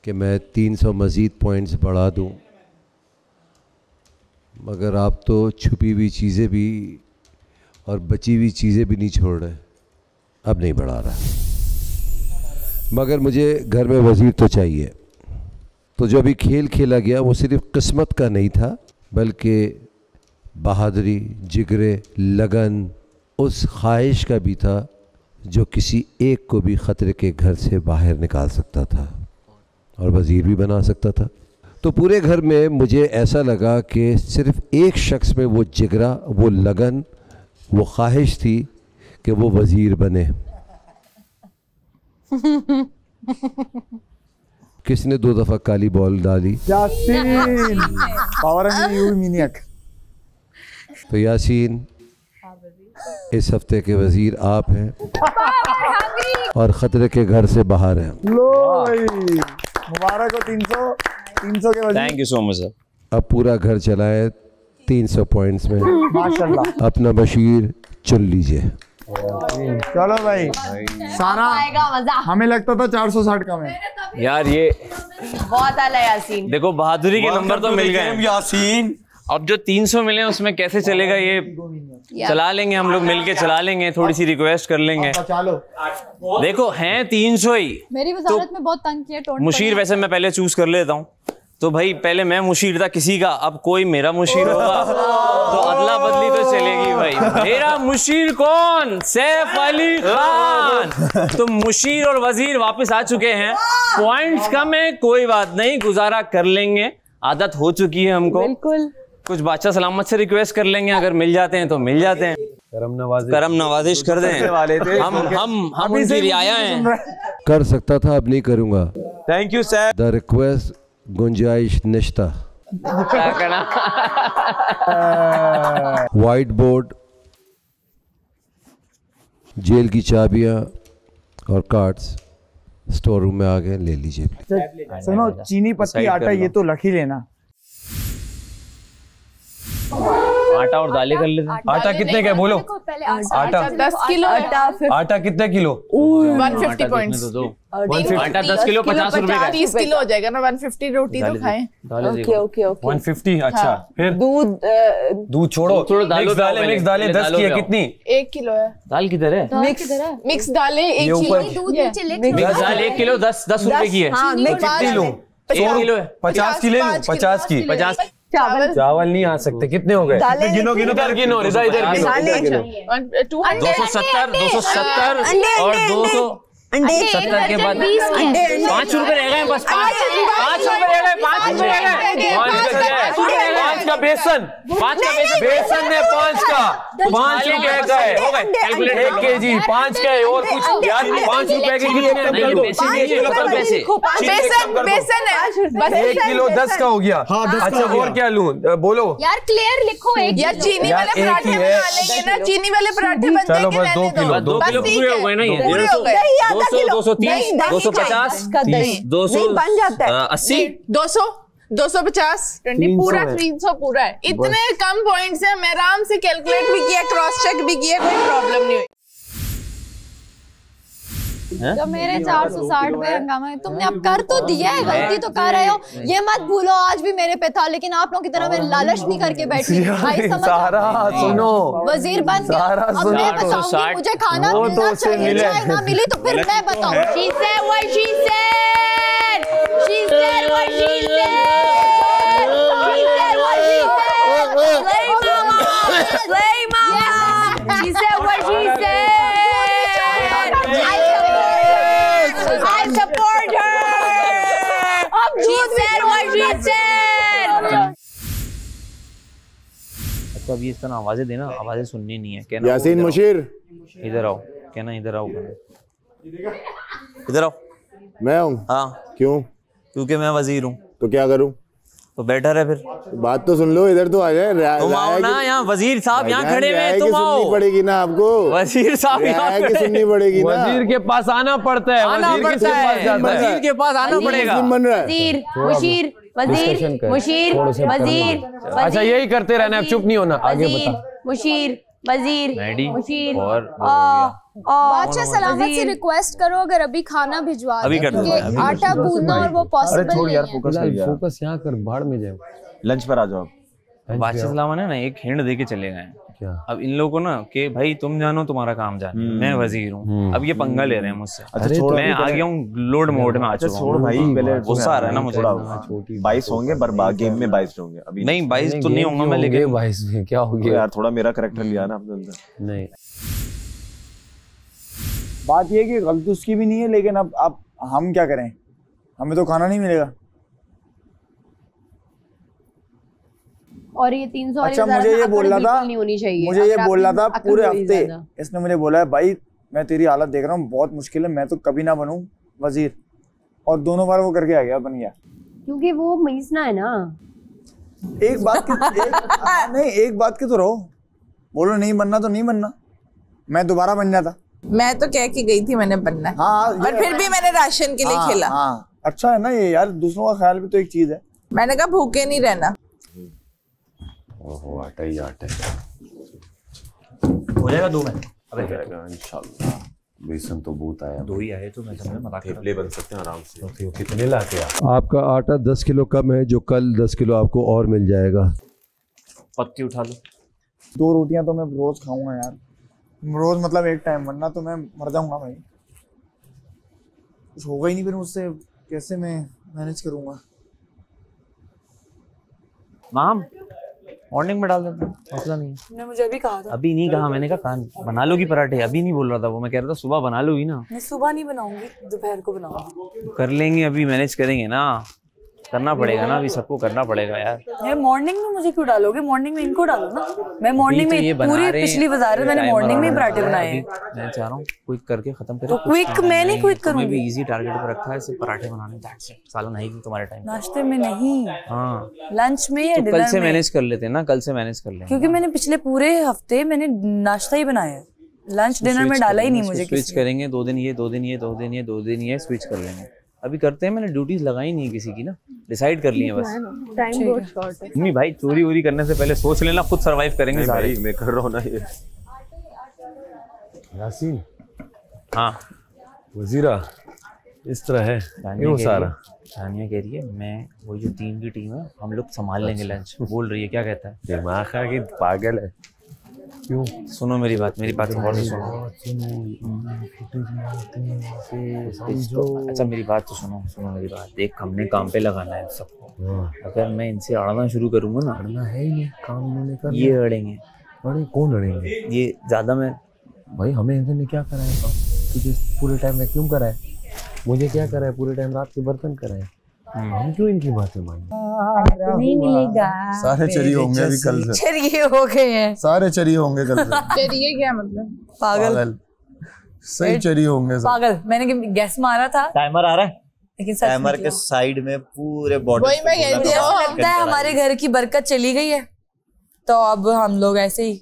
कि मैं 300 मज़ीद पॉइंट्स बढ़ा दूं, मगर आप तो छुपी हुई चीज़ें भी और बची हुई चीज़ें भी नहीं छोड़ रहे। अब नहीं बढ़ा रहा, मगर मुझे घर में वज़ीर तो चाहिए। तो जो अभी खेल खेला गया वो सिर्फ किस्मत का नहीं था, बल्कि बहादुरी, जिगरे, लगन, उस ख्वाहिश का भी था जो किसी एक को भी ख़तरे के घर से बाहर निकाल सकता था और वज़ीर भी बना सकता था। तो पूरे घर में मुझे ऐसा लगा कि सिर्फ एक शख्स में वो जिगरा, वो लगन, वो ख्वाहिश थी कि वो वज़ीर बने। किसने 2 दफ़ा काली बॉल डाली? यासीन। पावर तो यासीन, इस हफ्ते के वजीर आप हैं और खतरे के घर से बाहर हैं। लो भाई, मुबारक हो 300 के वजीर। Thank you so much sir. अब पूरा घर चलाए 300 पॉइंट्स में। माशाल्लाह। अपना बशीर चुन लीजिए। चलो भाई, सारा मजा। हमें लगता था 460 कम है यार। ये बहुत आला यासीन। देखो बहादुरी के नंबर तो मिल गए यासीन। अब जो 300 मिले उसमें कैसे चलेगा, ये चला लेंगे हम लोग मिलके, चला लेंगे। थोड़ी सी रिक्वेस्ट कर लेंगे। देखो हैं 300 ही। मेरी वजारत में बहुत तंग किया। मुशीर वैसे मैं पहले चूज कर लेता हूँ, तो भाई पहले मैं मुशीर था किसी का, अब कोई मेरा मुशीर होगा तो अदला बदली तो चलेगी भाई। मेरा मुशीर कौन? सैफ अली खान। तो मुशीर और वजीर वापस आ चुके हैं। पॉइंट्स कम है, कोई बात नहीं, गुजारा कर लेंगे, आदत हो चुकी है हमको। बिल्कुल। कुछ बादशाह सलामत से रिक्वेस्ट कर लेंगे, अगर मिल जाते हैं तो मिल जाते हैं। करम नवाजिश कर दें। हम उनकी रियाया हैं। कर सकता था, अब नहीं करूंगा। Thank you sir. The request गुंजाइश निश्ता। व्हाइट बोर्ड, जेल की चाबियां और कार्ड्स स्टोर रूम में आ गए, ले लीजिए। सुनो, चीनी पत्ती आटा ये तो रख ही लेना। आटा और दालें कर लेते हैं। आटा कितने का बोलो? आटा 10 किलो। आटा कितने किलो? 150 पॉइंट्स। आटा 10 किलो 50 रुपए का। 30 किलो हो जाएगा ना, 150 रोटी तो खाएं। Okay okay okay. 150 अच्छा। फिर दूध छोड़ो, मिक्स दालें 10 की है। कितनी? 1 किलो है। दाल किधर है? मिक्स दालें 1 किलो। मिक्स दाल 1 किलो 10 रुपए की है। कितनी लूं? 100 किलो है। 50 की ले लूं? 50 की। 50 चावल नहीं आ सकते। कितने हो गए? गिनो गिनो इधर गिनो, इधर गिनो। 270 और 270 के बाद 5 रुपए रह गए बस। 5 रुपए रह गए। 5 का बेसन, 5 का बेसन ने 5 का 5 रुपए गए। 1 kg 5 का और कुछ यार 5 रुपए के कितने? बेसन है 1 किलो 10 का हो गया। अच्छा और क्या लूं? बोलो यार क्लियर लिखो। यार चीनी वाले पराठे बना लेंगे ना, चीनी वाले पराठे बन चलो बस 2 किलो। 2 किलो पूरे हो गए ना ये। 200 230 250 200 बन जाता है। 80 200 250 20 पूरा 300 पूरा है। इतने कम पॉइंट्स हैं, मैं आराम से कैलकुलेट भी किया, क्रॉस चेक भी किया, कोई प्रॉब्लम नहीं हुई। जब मेरे 460 पे हंगामा है, तुमने अब कर तो दिया है, गलती तो कर रहे हो, ये मत भूलो आज भी मेरे पे था, लेकिन आप लोगों की तरह मैं लालच नहीं करके बैठी। भाई सारा सुनो, वजीर बन गया, अब मैं बताऊंगी मुझे खाना मिलना चाहिए, चाहे ना मिली तो फिर मैं बताऊं। She said what she said. She said what she said. She said what she said. Slay mama. Slay mama. She said what she said. I support her. She said what she said. अच्छा अभी इस तरह आवाजें देना, आवाजें सुननी नहीं है। कहना यासीन मुशीर इधर आओ, कहना इधर आओ, इधर आओ। मैं हूँ? हाँ। क्यों? क्योंकि मैं वजीर हूँ। तो क्या करूँ? तो बेटर है फिर। बात तो सुन लो, इधर तो आ जाए। तुम आओ ना, यहाँ वजीर साहब यहाँ खड़े हुए, तुम आओ। सुननी पड़ेगी ना आपको। वजीर साहब यहाँ खड़े, सुननी पड़ेगी ना। वजीर के पास आना पड़ता है। वजीर के पास आना पड़ेगा। वजीर मुशीर वजीर मुशीर वजीर। अच्छा यही करते रहना, अब चुप नहीं होना। आगे बता। मुशीर वजीर मुशीर और बादशाह सलामत से रिक्वेस्ट करो अगर अभी खाना भिजवा अभी कर दो। आटा गूंदना और वो पॉसिबल नहीं है। फोकस यहाँ कर, भाड़ में जाए। लंच पर आ जाओ। बादशाह सलामत ने ना एक हिंट दे के चले गए। क्या? अब इन लोगों को ना कि भाई तुम जानो तुम्हारा काम जाने, मैं वजीर हूँ। अब ये पंगा ले रहे हैं मुझसे। अच्छा छोड़, मैं आ गया हूँ लोड मोड में आ चुका हूँ। छोड़ भाई, पहले गुस्सा आ रहा है ना मुझे। 22 होंगे बर्बाद, गेम में 22 होंगे। अभी नहीं 22 तो नहीं होंगे मैं, लेकिन 22 में क्या हो गया यार, थोड़ा मेरा कैरेक्टर लिया ना अपने अंदर। नहीं बात ये कि गलती उसकी भी नहीं है, लेकिन अब हम क्या करें, हमें तो खाना नहीं मिलेगा। और ये 300 अच्छा मुझे ये बोल रहा था, मुझे ये बोल रहा था पूरे हफ्ते इसने मुझे बोला है भाई मैं तेरी हालत देख रहा हूँ, बहुत मुश्किल है, मैं तो कभी ना बनूं वजीर। और दोनों बार वो करके आ गया, बन गया। क्योंकि वो मीसना है ना। एक बात नहीं, एक बात की तो रहो, बोलो नहीं बनना तो नहीं बनना, मैं दोबारा बन जाता। मैं तो कह के गई थी मैंने बनना है। हाँ, पर फिर भी मैंने राशन के लिए खेला। हाँ, अच्छा है ना ये यार, दूसरों का ख्याल भी तो एक चीज है। मैंने कहा भूखे नहीं रहना। ओहो आटा ही आटा है। हो जाएगा 2 में। अबे जाएगा इंशाल्लाह। बेसन तो बहुत आया, 2 ही आए तो मैं समझ मजाक कर थेपले बन सकते हैं आराम से। ओके कितने लाते हैं? आपका आटा 10 किलो कम है, जो कल 10 किलो आपको और मिल जाएगा। पत्ती उठा लो। 2 रोटियां तो मैं रोज खाऊंगा यार, रोज मतलब एक टाइम, वरना तो मैं मर जाऊंगा भाई। कुछ होगा ही नहीं फिर मुझसे, कैसे मैं मैनेज करूंगा। माम मॉर्निंग में डाल देता, मसला नहीं है। ने मुझे अभी कहा था। अभी नहीं कहा मैंने, कहा बना लोगी पराठे, अभी नहीं बोल रहा था वो। मैं कह रहा था सुबह बना लोगी ना। मैं सुबह नहीं बनाऊंगी, दोपहर को बनाऊंगी। कर लेंगे, अभी मैनेज करेंगे ना। करना पड़ेगा ना, अभी सबको करना पड़ेगा यार। मॉर्निंग में मुझे क्यों डालोगे? मॉर्निंग में इनको डालो ना। मैं मॉर्निंग में पूरी पिछली वजारत मैंने मॉर्निंग में ही पराठे बनाए हैं। मैं चाह रहा हूँ क्विक करके खत्म करें। तो क्विक मैं नहीं क्विक करूंगी। भी इजी टारगेट पर रखा है, सिर्फ पराठे बनाने। That's it. सालन है कि तुम्हारे टाइम नाश्ते में नहीं, हाँ लंच में या डिनर में। कल से मैनेज कर लेते हैं ना, कल से मैनेज कर लेंगे। क्योंकि मैंने पिछले पूरे हफ्ते मैंने नाश्ता ही बनाया है, लंच डिनर में डाला ही नहीं मुझे। स्विच करेंगे 2 दिन ये 2 दिन ये 2 दिन ये 2 दिन ये स्विच कर लेंगे। अभी करते हैं, मैंने ड्यूटीज लगाई नहीं किसी की ना, डिसाइड कर ली है बस। टाइम बहुत शॉर्ट है। मम्मी भाई चोरी वोरी करने से पहले सोच लेना, खुद सरवाइव करेंगे सारे। मैं कर रहा हूँ ना ये। यासीन, हाँ वजीरा इस तरह है क्यों सारा? तानिया कह रही है मैं वो जो टीम की टीम है हम लोग संभाल लेंगे लंच। बोल रही है, क्या कहता है? दिमाग खा के पागल है। क्यों? सुनो मेरी बात गौर से सुनो। अच्छा मेरी बात तो सुनो मेरी बात। देख हमने काम पे लगाना है सबको। अगर मैं इनसे अड़ना शुरू करूंगा ना, अड़ना है ही नहीं, काम इन्होंने करना। ये अड़ेंगे। अरे कौन अड़ेंगे? ये ज्यादा मैं भाई हमें इन्होंने क्या करा है? तुझे पूरे टाइम में क्यों करा है? मुझे क्या करा है? पूरे टाइम रात के बर्तन करा है। हम क्यों इनकी बातें मानें? नहीं मिलेगा। सारे चरी होंगे अभी कल से। चरिए हो गए हैं। सारे चरी होंगे कल से। चरिए क्या मतलब? पागल। सही चरी होंगे सब। पागल। मैंने गैस मारा था। टाइमर आ रहा है, लेकिन टाइमर के साइड में पूरे बॉडी। वही मैं कहती हूँ, लगता है हमारे घर की बरकत चली गई है, तो अब हम लोग ऐसे ही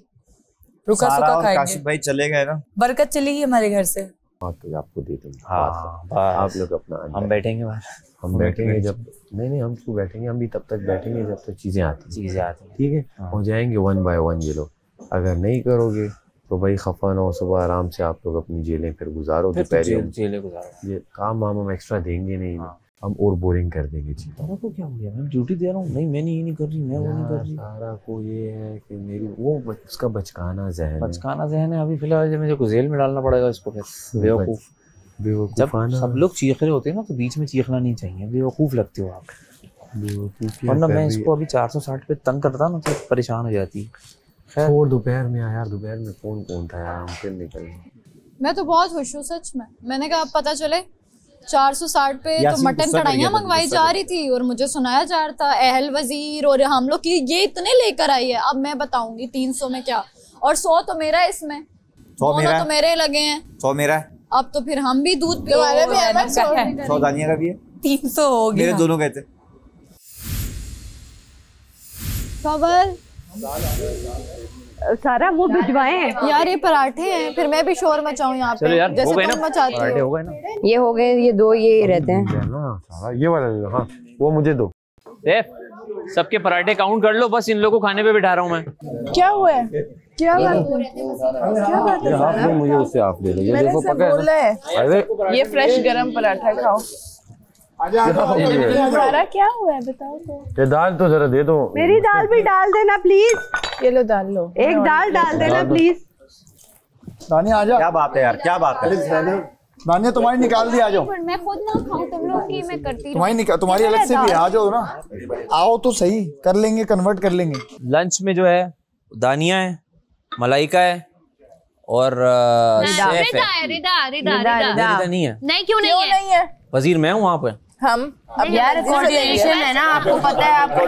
रुका सुखा खाएंगे। काशिफ भाई चले गए ना, बरकत चली गई हमारे घर से। तो आपको दे देंगे। हाँ आप लोग अपना, हम बैठेंगे बाहर। हम बैठेंगे जब नहीं हम क्यों बैठेंगे? हम भी तब तक बैठेंगे जब तक चीजें आती हैं। ठीक है, हो जाएंगे 1 बाय 1 ये लोग। अगर नहीं करोगे तो भाई खफा ना हो, सुबह आराम से आप लोग अपनी जेलें फिर गुजारो। दोपहर जेलें गुजारो, ये काम हम एक्स्ट्रा देंगे नहीं, हम और बोरिंग कर देंगे। जी को क्या हो गया? मैं ड्यूटी दे रहा हूँ। नहीं मैंने ये नहीं कर रही, मैं वो नहीं कर रही। सारा को ये है कि मेरी वो उसका बचकाना जहन है। अभी फिलहाल मुझे जेल में डालना पड़ेगा इसको। फिर बेवकूफ। जब सब लोग चीख रहे होते हैं ना तो बीच में चीखना नहीं चाहिए। बेवकूफ लगते हो आप। वरना मैं इसको अभी 460 पे तंग करता ना तो परेशान हो जाती। और दोपहर में यार, दोपहर में कौन था यार? हम फिर निकल। मैं तो बहुत खुश हूँ सच में। मैंने कहा पता चले 460 पे तो मटन कढ़ाइयाँ मंगवाई जा रही थी और मुझे सुनाया जा रहा था अहल वजीर और हम लोग की ये इतने लेकर आई है। अब मैं बताऊंगी 300 में क्या, और 100 तो मेरा है इसमें, 100 मेरा तो मेरे लगे हैं, 100 मेरा है। अब तो फिर हम भी दूध भी 100 दानिया का भी है, 300 हो गया। मेरे दोनों कहते। खबर सारा वो भिजवाए यार, ये पराठे हैं, फिर मैं भी शोर मचाऊं यहाँ पे जैसे तुम मचाते हो। ये हो गए, ये 2 ये रहते हैं। ये वाला हाँ, वो मुझे दो। सबके पराठे काउंट कर लो, बस इन लोगों को खाने पे बिठा रहा हूँ मैं। क्या हुआ है? क्या बात है? मुझे उससे आप ले लो। ये देखो पका है। अरे ये फ्रेश गरम पराठा खाओ। हमारा क्या हुआ है बताओ तो। ये दाल तो जरा दे दो। मेरी दाल भी डाल देना प्लीज। ये लो दाल लो। एक दाल डाल देना प्लीज। दानिया आ जा। क्या बात है यार, क्या बात है? दानिया तुम्हारी निकाल दी, आ जाओ। मैं खुद ना खाऊं, तुम लोग की मैं करती तुम्हारी अलग से भी आ जाओ ना। आओ तो सही, कर लेंगे, कन्वर्ट कर लेंगे। लंच में जो है दानिया है, मलाइका है और रिदा नहीं है। नहीं क्यों नहीं है? वजीर मैं हूँ वहाँ पे। हम यार कोऑर्डिनेशन है ना, आपको पता है आपको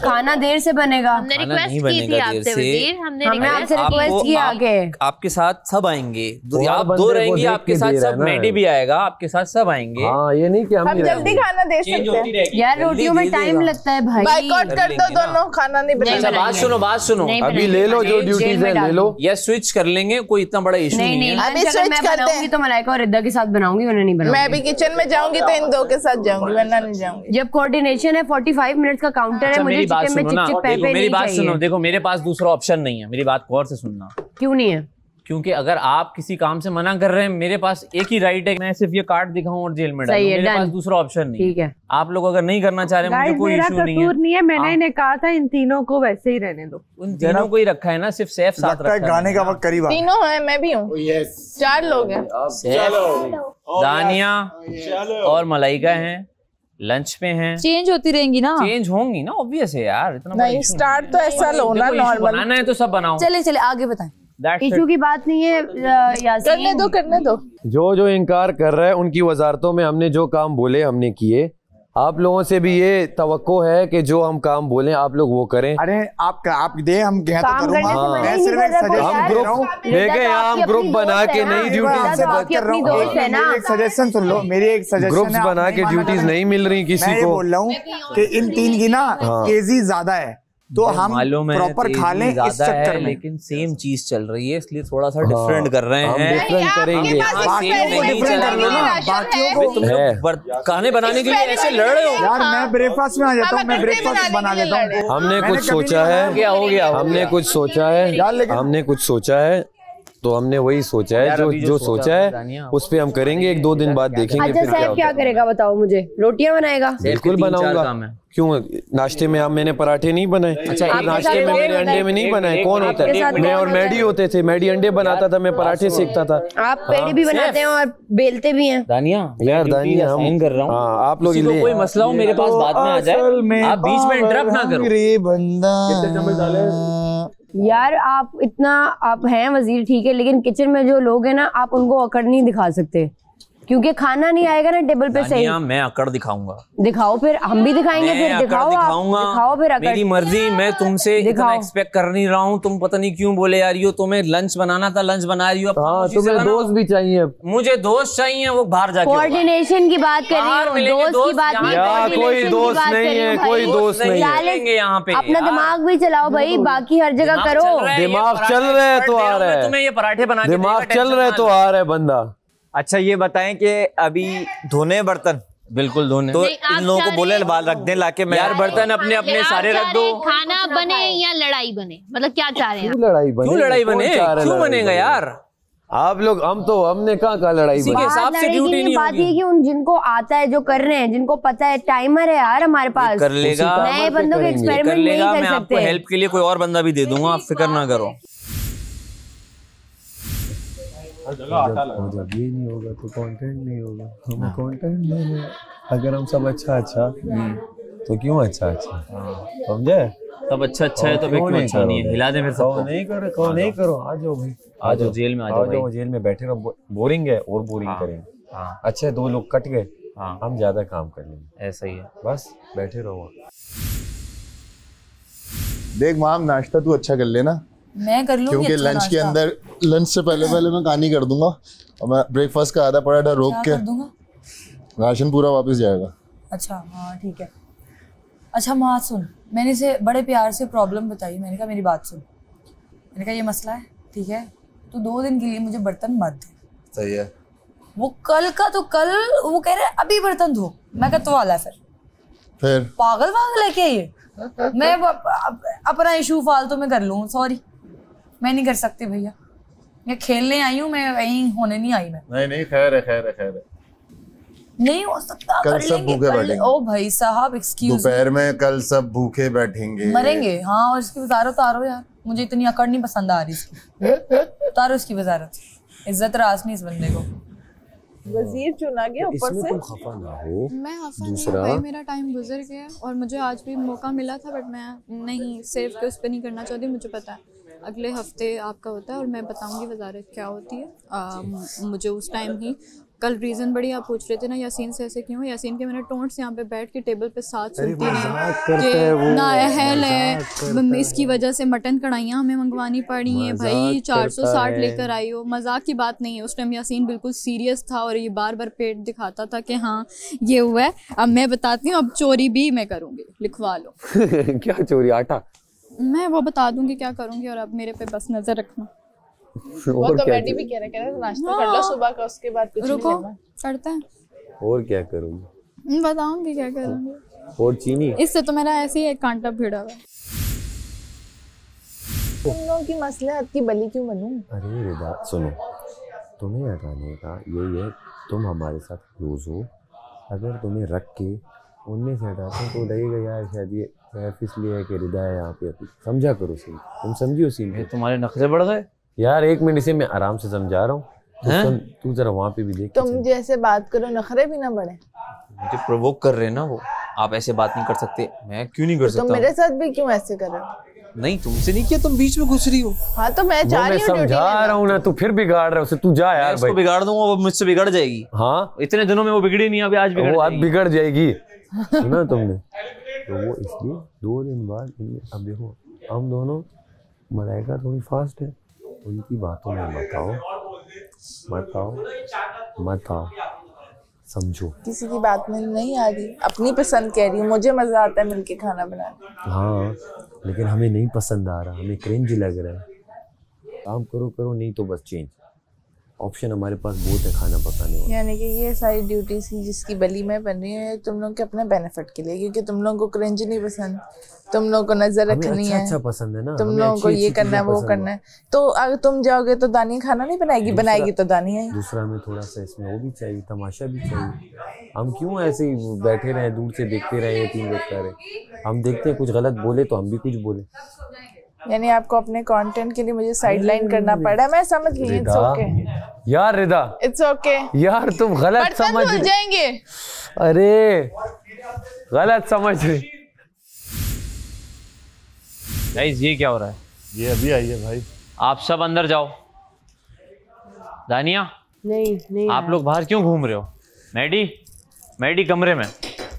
खाना देर से बनेगा। हमने रिक्वेस्ट की थी आपसे वजीर, हमने आपसे रिक्वेस्ट किया आगे। आपके साथ सब आएंगे, आप 2 रहेंगे, आपके साथ सब मेडी भी आएगा, आपके साथ सब आएंगे। हाँ ये नहीं कि हम जल्दी खाना दे सकते हैं यार, रोटियों में टाइम लगता है भाई। बाइकआउट कर दो दोनों, खाना नहीं बनेगा। बात सुनो अभी ले लो जो ड्यूटीज है ले लो, या स्विच कर लेंगे, कोई इतना बड़ा इशू नहीं है। अभी स्विच करते हैं तो मलाइका और रिद्दा के साथ बनाऊंगी, उन्हें नहीं बनाऊंगी। मैं भी किचन में जाऊंगी तो इन 2 के साथ जाऊंगी, वरना नहीं जाऊंगी। जब कोऑर्डिनेशन है 45 मिनट का काउंटर है, मुझे चिकन में चिक चिक पेपे मेरी बात सुनो। देखो मेरे पास दूसरा ऑप्शन नहीं है, मेरी बात गौर से सुनना। क्यों नहीं है? क्योंकि अगर आप किसी काम से मना कर रहे हैं, मेरे पास एक ही राइट है, मैं सिर्फ ये कार्ड दिखाऊं और जेल में डालूं। मेरे पास दूसरा ऑप्शन नहीं। ठीक है, आप लोग अगर नहीं करना चाह रहे, मुझे कोई इशू नहीं है। मैंने इन्हें कहा था इन तीनों को वैसे ही रहने दो। उन तीनों को ही रखा है ना, सिर्फ सैफ साथ रखा है। गाने का वक्त करीब आ गया। तीनों है, मैं भी हूँ। 4 लोग हैं। दानिया और मलाइका हैं, लंच पे हैं। चेंज होती रहेंगी ना? चेंज होंगी ना, ऑब्वियस है यार। इतना नहीं, स्टार्ट तो ऐसा लो ना, नॉर्मल बनाना है तो सब बनाओ। चले आगे बताएं। इशू की बात नहीं है यासीन, करने दो। जो इनकार कर रहा है उनकी वजारतों में हमने जो काम बोले हमने किए। आप लोगों से भी ये तवक्को है कि जो हम काम बोलें आप लोग वो करें। अरे आप दे, हम तो करूंगा। मैं सिर्फ एक सजेशन दे रहा हूं। देखे हम ग्रुप बना के नई ड्यूटीज बात कर रहा हूं। मेरी एक सजेशन सुन लो, मेरी एक सजेशन ग्रुप्स बना के ड्यूटीज नहीं मिल रही किसी को। मैं बोल रहा हूं कि इन 3 की ना केजी ज्यादा है, तो हम प्रॉपर खा लें इस चक्कर में। लेकिन सेम चीज चल रही है इसलिए थोड़ा सा डिफरेंट कर रहे हैं। डिफरेंट करेंगे, खाने बनाने के लिए ऐसे लड़ रहे हो यार। मैं ब्रेकफास्ट में आ जाता हूँ, मैं ब्रेकफास्ट बना लेता हूँ। हमने कुछ सोचा है, हमने कुछ सोचा है, हमने कुछ सोचा है, तो हमने वही सोचा है जो सोचा है उस पे हम करेंगे। 1-2 दिन बाद देखेंगे। अच्छा साहब क्या करेगा बताओ मुझे? रोटियां बनाएगा? बिल्कुल बनाऊंगा। क्यों नाश्ते में मैंने पराठे नहीं बनाए? अच्छा नाश्ते में मेरे अंडे में नहीं बनाए? कौन होता है? मैं और मैडी होते थे। मैडी अंडे बनाता था, मैं पराठे सेकता था। आप पेड़ी भी बनाते हैं और बेलते भी हैं। दानिया यार दानिया हम कर रहा हूँ। आप लोग कोई मसला हो मेरे पास बाद में आ जाए, आप बीच में इंटरप्ट ना करो। यार आप इतना आप हैं वजीर ठीक है, लेकिन किचन में जो लोग हैं ना आप उनको अकड़ नहीं दिखा सकते क्योंकि खाना नहीं आएगा ना टेबल पे सही। मैं अकड़ दिखाऊंगा। दिखाओ फिर, हम भी दिखाएंगे। फिर दिखाओ, दिखाओ फिर अकड़। मेरी मर्जी, मैं तुमसे इतना एक्सपेक्ट कर नहीं रहा हूँ। तुम पता नहीं क्यों बोले यार यो तुम्हें लंच बनाना था, लंच बना रही हो। तुम्हें दोस्त भी चाहिए। मुझे दोस्त चाहिए, वो बाहर जाके कोऑर्डिनेशन की बात कर रही हूँ, दोस्त की बात नहीं। कोई दोस्त नहीं है, कोई दोस्त नहीं है यहाँ पे। अपना दिमाग भी चलाओ भाई, बाकी हर जगह करो। दिमाग चल रहा है तो आ रहा है, तुम्हें ये पराठे बना, दिमाग चल रहा है तो आ रहा है बंदा। अच्छा ये बताएं कि अभी धोने बर्तन? बिल्कुल धोने। तो इन लोगों को बोले बाल रख दें लाके। मैं यार बर्तन अपने अपने सारे रख दो। खाना बने या लड़ाई बने, मतलब क्या चाह रहे हैं? क्यों लड़ाई बने? क्यों बनेगा यार? आप लोग हमने कहाँ लड़ाई के हिसाब से ड्यूटी नहीं बात ये कि उन जिनको आता है, जो कर रहे हैं, जिनको पता है, टाइमर है यार हमारे पास, कर लेगा। नए बंदों के एक्सपेरिमेंट नहीं कर सकते। मैं आपको हेल्प के लिए कोई और बंदा भी दे दूंगा, आप फिक्र ना करो। जब ये नहीं होगा तो कंटेंट नहीं होगा। हमें कंटेंट नहीं है। अगर हम सब अच्छा तो क्यों अच्छा समझे? सब अच्छा है तो क्यों अच्छा नहीं है? हिला दे मेरे सबको। नहीं करो। आ जाओ भाई, आ जाओ जेल में, आ जाओ जेल में बैठे रहो। बोरिंग है और बोरिंग करेंगे। अच्छा 2 लोग कट गए, हम ज्यादा काम कर लेंगे। ऐसा ही है, बस बैठे रहो। देख माम, नाश्ता तू अच्छा कर लेना। मैं कर लूंगी क्योंकि अच्छा लंच के अंदर, लंच से पहले मैं कहानी कर दूंगा और मैं ब्रेकफास्ट का आधा पराठा रोक के राशन पूरा वापस जाएगा। अच्छा हाँ ठीक है। अच्छा माँ सुन, मैंने इसे बड़े प्यार से प्रॉब्लम बताई। मैंने कहा मेरी बात सुन, मैंने कहा ये मसला है ठीक है, तो 2 दिन के लिए मुझे बर्तन मत दे। सही है। वो कल का तो कल, वो कह रहे अभी बर्तन धो। मैं कहा तो वाला है फिर पागल है क्या ये? मैं अपना इशू फालतू में कर लूँ, सॉरी मैं नहीं कर सकती भैया। ये खेलने आई हूँ मैं, कहीं होने नहीं आई मैं। नहीं खैर है। नहीं हो सकता, कल सब भूखे बैठेंगे। ओ भाई साहब एक्सक्यूज, दोपहर में कल सब भूखे बैठेंगे, मरेंगे। हाँ और इसकी वजारत उतारो यार, मुझे इतनी अकड़ नहीं पसंद आ रही इसकी। उतारो इसकी वजारत, इज्जत रास नहीं इस बंदे को। वजीर चुना गया ऊपर से। तुम खफा ना हो। मैं खफा नहीं हूँ भाई, मेरा टाइम गुजर गया और मुझे आज भी मौका मिला था, बट मैं नहीं सिर्फ के उस पर नहीं करना चाहती। मुझे पता है अगले हफ्ते आपका होता है और मैं बताऊंगी वजारत क्या होती है। मुझे उस टाइम ही कल रीज़न बड़ी आप पूछ रहे थे ना यासीन से ऐसे क्यों? यासीन के मैंने टोंट्स यहाँ पे बैठ के टेबल पे साथ सुनती रही, ना अहल है, इसकी वजह से मटन कढ़ाइयाँ हमें मंगवानी पड़ी हैं भाई। 460 लेकर आई हो, मजाक की बात नहीं है। उस टाइम यासीन बिल्कुल सीरियस था और ये बार बार पेट दिखाता था कि हाँ ये हुआ है। अब मैं बताती हूँ, अब चोरी भी मैं करूँगी, लिखवा लो। क्या चोरी? आटा मैं वो बता दूंगी क्या करूँगी, और अब मेरे पे बस नजर रखना। वो कमेटी भी कह रहे नाश्ता कर लो सुबह का, उसके बाद कुछ रुको करते हैं। और क्या करूँगी? बताऊंगी क्या करूँगी। और चीनी, इससे तो मेरा ऐसे ही एक कांटा भिड़ा हुआ है। तुम लोगों की मसलहत की बली क्यों बनूं? अरे रिदा सुनो, तुम्हें हटाने का यही है, तुम हमारे साथ क्लोज हो। अगर तुम्हें रख के उनमें से हटाते हैं तो लगेगा यार शायद ये सिर्फ इसलिए है कि रिदा है यहाँ पे। समझा करो सीन, तुम समझियो सीन। तुम्हारे नखरे बढ़ गए यार। 1 मिनट से मैं आराम से समझा रहा हूँ, तू जरा वहाँ पे भी देख। तुम जैसे बात करो नखरे भी ना बढ़े। मुझे प्रोवोक कर रहे हैं ना वो, आप ऐसे बात नहीं कर सकते। मैं क्यों नहीं कर सकता? तुम मेरे साथ भी क्यों ऐसे कर रहे हो? नहीं तुमसे नहीं किया, तुम बीच में घुस रही हो। हाँ तो मैं चाह रही हूँ, समझा रहा हूँ ना, तू फिर बिगाड़ रहा है। तू जा यार भाई, बिगाड़ दूंगा, वो मुझसे बिगड़ जाएगी। हाँ इतने दिनों में वो बिगड़ी नहीं, अभी आज बिगड़ जाएगी। सुना तुमने? तो वो इसलिए 2 दिन बाद अब देखो हम दोनों, मलाइका थोड़ी फास्ट है, उनकी बातों में मत आओ, समझो। किसी की बात में नहीं आ रही, अपनी पसंद कह रही हूँ, मुझे मजा आता है मिलके खाना बनाने। हाँ लेकिन हमें नहीं पसंद आ रहा, हमें क्रिंज लग रहा है। काम करो नहीं तो बस चेंज। ऑप्शन हमारे पास बहुत है खाना पकाने वाला। यानी कि ये सारी ड्यूटीज ही जिसकी बली में बन रही है तुम लोग के अपने बेनिफिट के लिए, क्योंकि तुम लोगों को क्रिंज नहीं पसंद, तुम लोगों को नजर रखनी है, अच्छा पसंद है ना, तुम लोगों को ये करना है वो करना है। तो अगर तुम जाओगे तो दानिया खाना नहीं बनाएगी तो दानिया है। दूसरा में थोड़ा सा इसमें वो भी चाहिए, तमाशा भी चाहिए। हम क्यों ऐसे ही बैठे रहे, दूर से देखते रहे, 3 लोग कर रहे, हम देखते हैं कुछ गलत बोले तो हम भी कुछ बोले। यानी आपको अपने कंटेंट के लिए मुझे साइडलाइन करना पड़ा, मैं समझ गई। इट्स ओके यार रिदा, इट्स ओके यार तुम गलत समझ रही, जाएंगे। अरे गलत समझ रही। गाइस ये क्या हो रहा है? ये अभी आई है भाई। आप सब अंदर जाओ। दानिया नहीं आप लोग बाहर क्यों घूम रहे हो? मैडी कमरे में।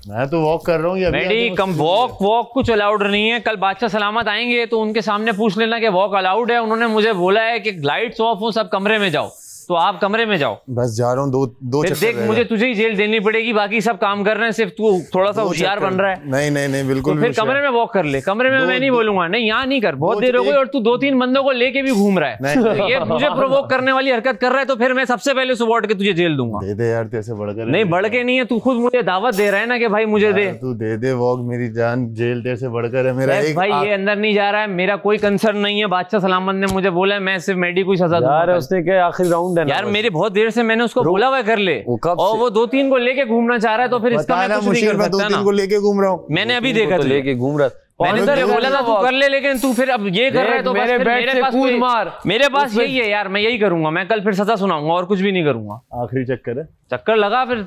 मैं तो वॉक कर रहा हूँ। मैडी वॉक कुछ अलाउड नहीं है। कल बादशाह सलामत आएंगे तो उनके सामने पूछ लेना कि वॉक अलाउड है। उन्होंने मुझे बोला है कि लाइट्स ऑफ हो, सब कमरे में जाओ, तो आप कमरे में जाओ। बस जा रहा हूँ, दो फिर देख मुझे तुझे ही जेल देनी पड़ेगी, बाकी सब काम कर रहे हैं, सिर्फ तू थोड़ा सा होशियार बन रहा है। नहीं बिल्कुल। तो फिर कमरे में वॉक कर ले। कमरे में मैं नहीं बोलूंगा, नहीं यहाँ नहीं कर, बहुत देर हो गई और तू 2-3 बंदों को लेके भी घूम रहा है। ये मुझे प्रोवोक करने वाली हरकत कर रहा है, तो फिर मैं सबसे पहले सुबह के तुझे जेल दूंगा। दे दे यार, ऐसे बढ़कर नहीं बढ़ के नहीं है, तू खुद मुझे दावत दे रहा है ना कि भाई मुझे दे। तू दे दे वॉक, मेरी जान जेल तेरे से बढ़कर है। मेरा एक भाई ये अंदर नहीं जा रहा है, मेरा कोई कंसर्न नहीं है। बादशाह सलामत ने मुझे बोला है, मैं सिर्फ मैडी को सजा दूंगा। उसने क्या आखिरी राउंड है यार, मेरी बहुत देर से मैंने उसको बोला हुआ कर ले, और वो 2-3 को लेके घूमना चाह रहा है, तो फिर इसका मैं कुछ नहीं कर सकता ना। 2-3 को लेके घूम रहा हूँ, मैंने अभी देखा लेके घूम रहा। मैंने तो बोला था तू कर ले, लेकिन तू फिर अब ये कर रहा है, तो मेरे बैट से कूद मार। मेरे पास यही है यार, मैं यही करूंगा। मैं कल फिर सजा सुनाऊंगा और कुछ भी नहीं करूंगा। आखिरी चक्कर है, चक्कर लगा। फिर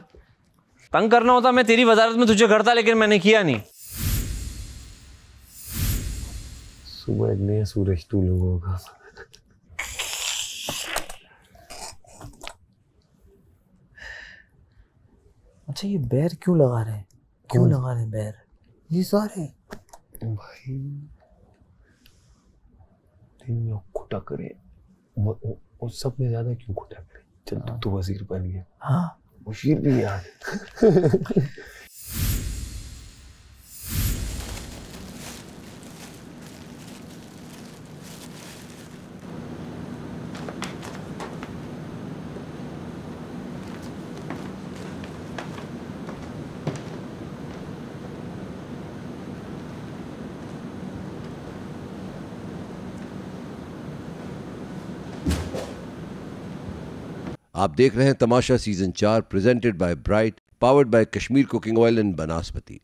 तंग करना होता मैं तेरी वजारत में तुझे करता, लेकिन मैंने किया नहीं। सुबह नया सूरज तू लोगों का। अच्छा ये बैर क्यों लगा रहे हैं? क्यों लगा रहे हैं बैर? ये सारे भाई दिन में खुटा करे, वो सब में ज्यादा क्यों खुटा करे? चल तू वजीर बन गया। हाँ मुशीर भी यार। आप देख रहे हैं Tamasha season 4 presented by Bright, powered by Kashmir cooking oil and बनास्पति।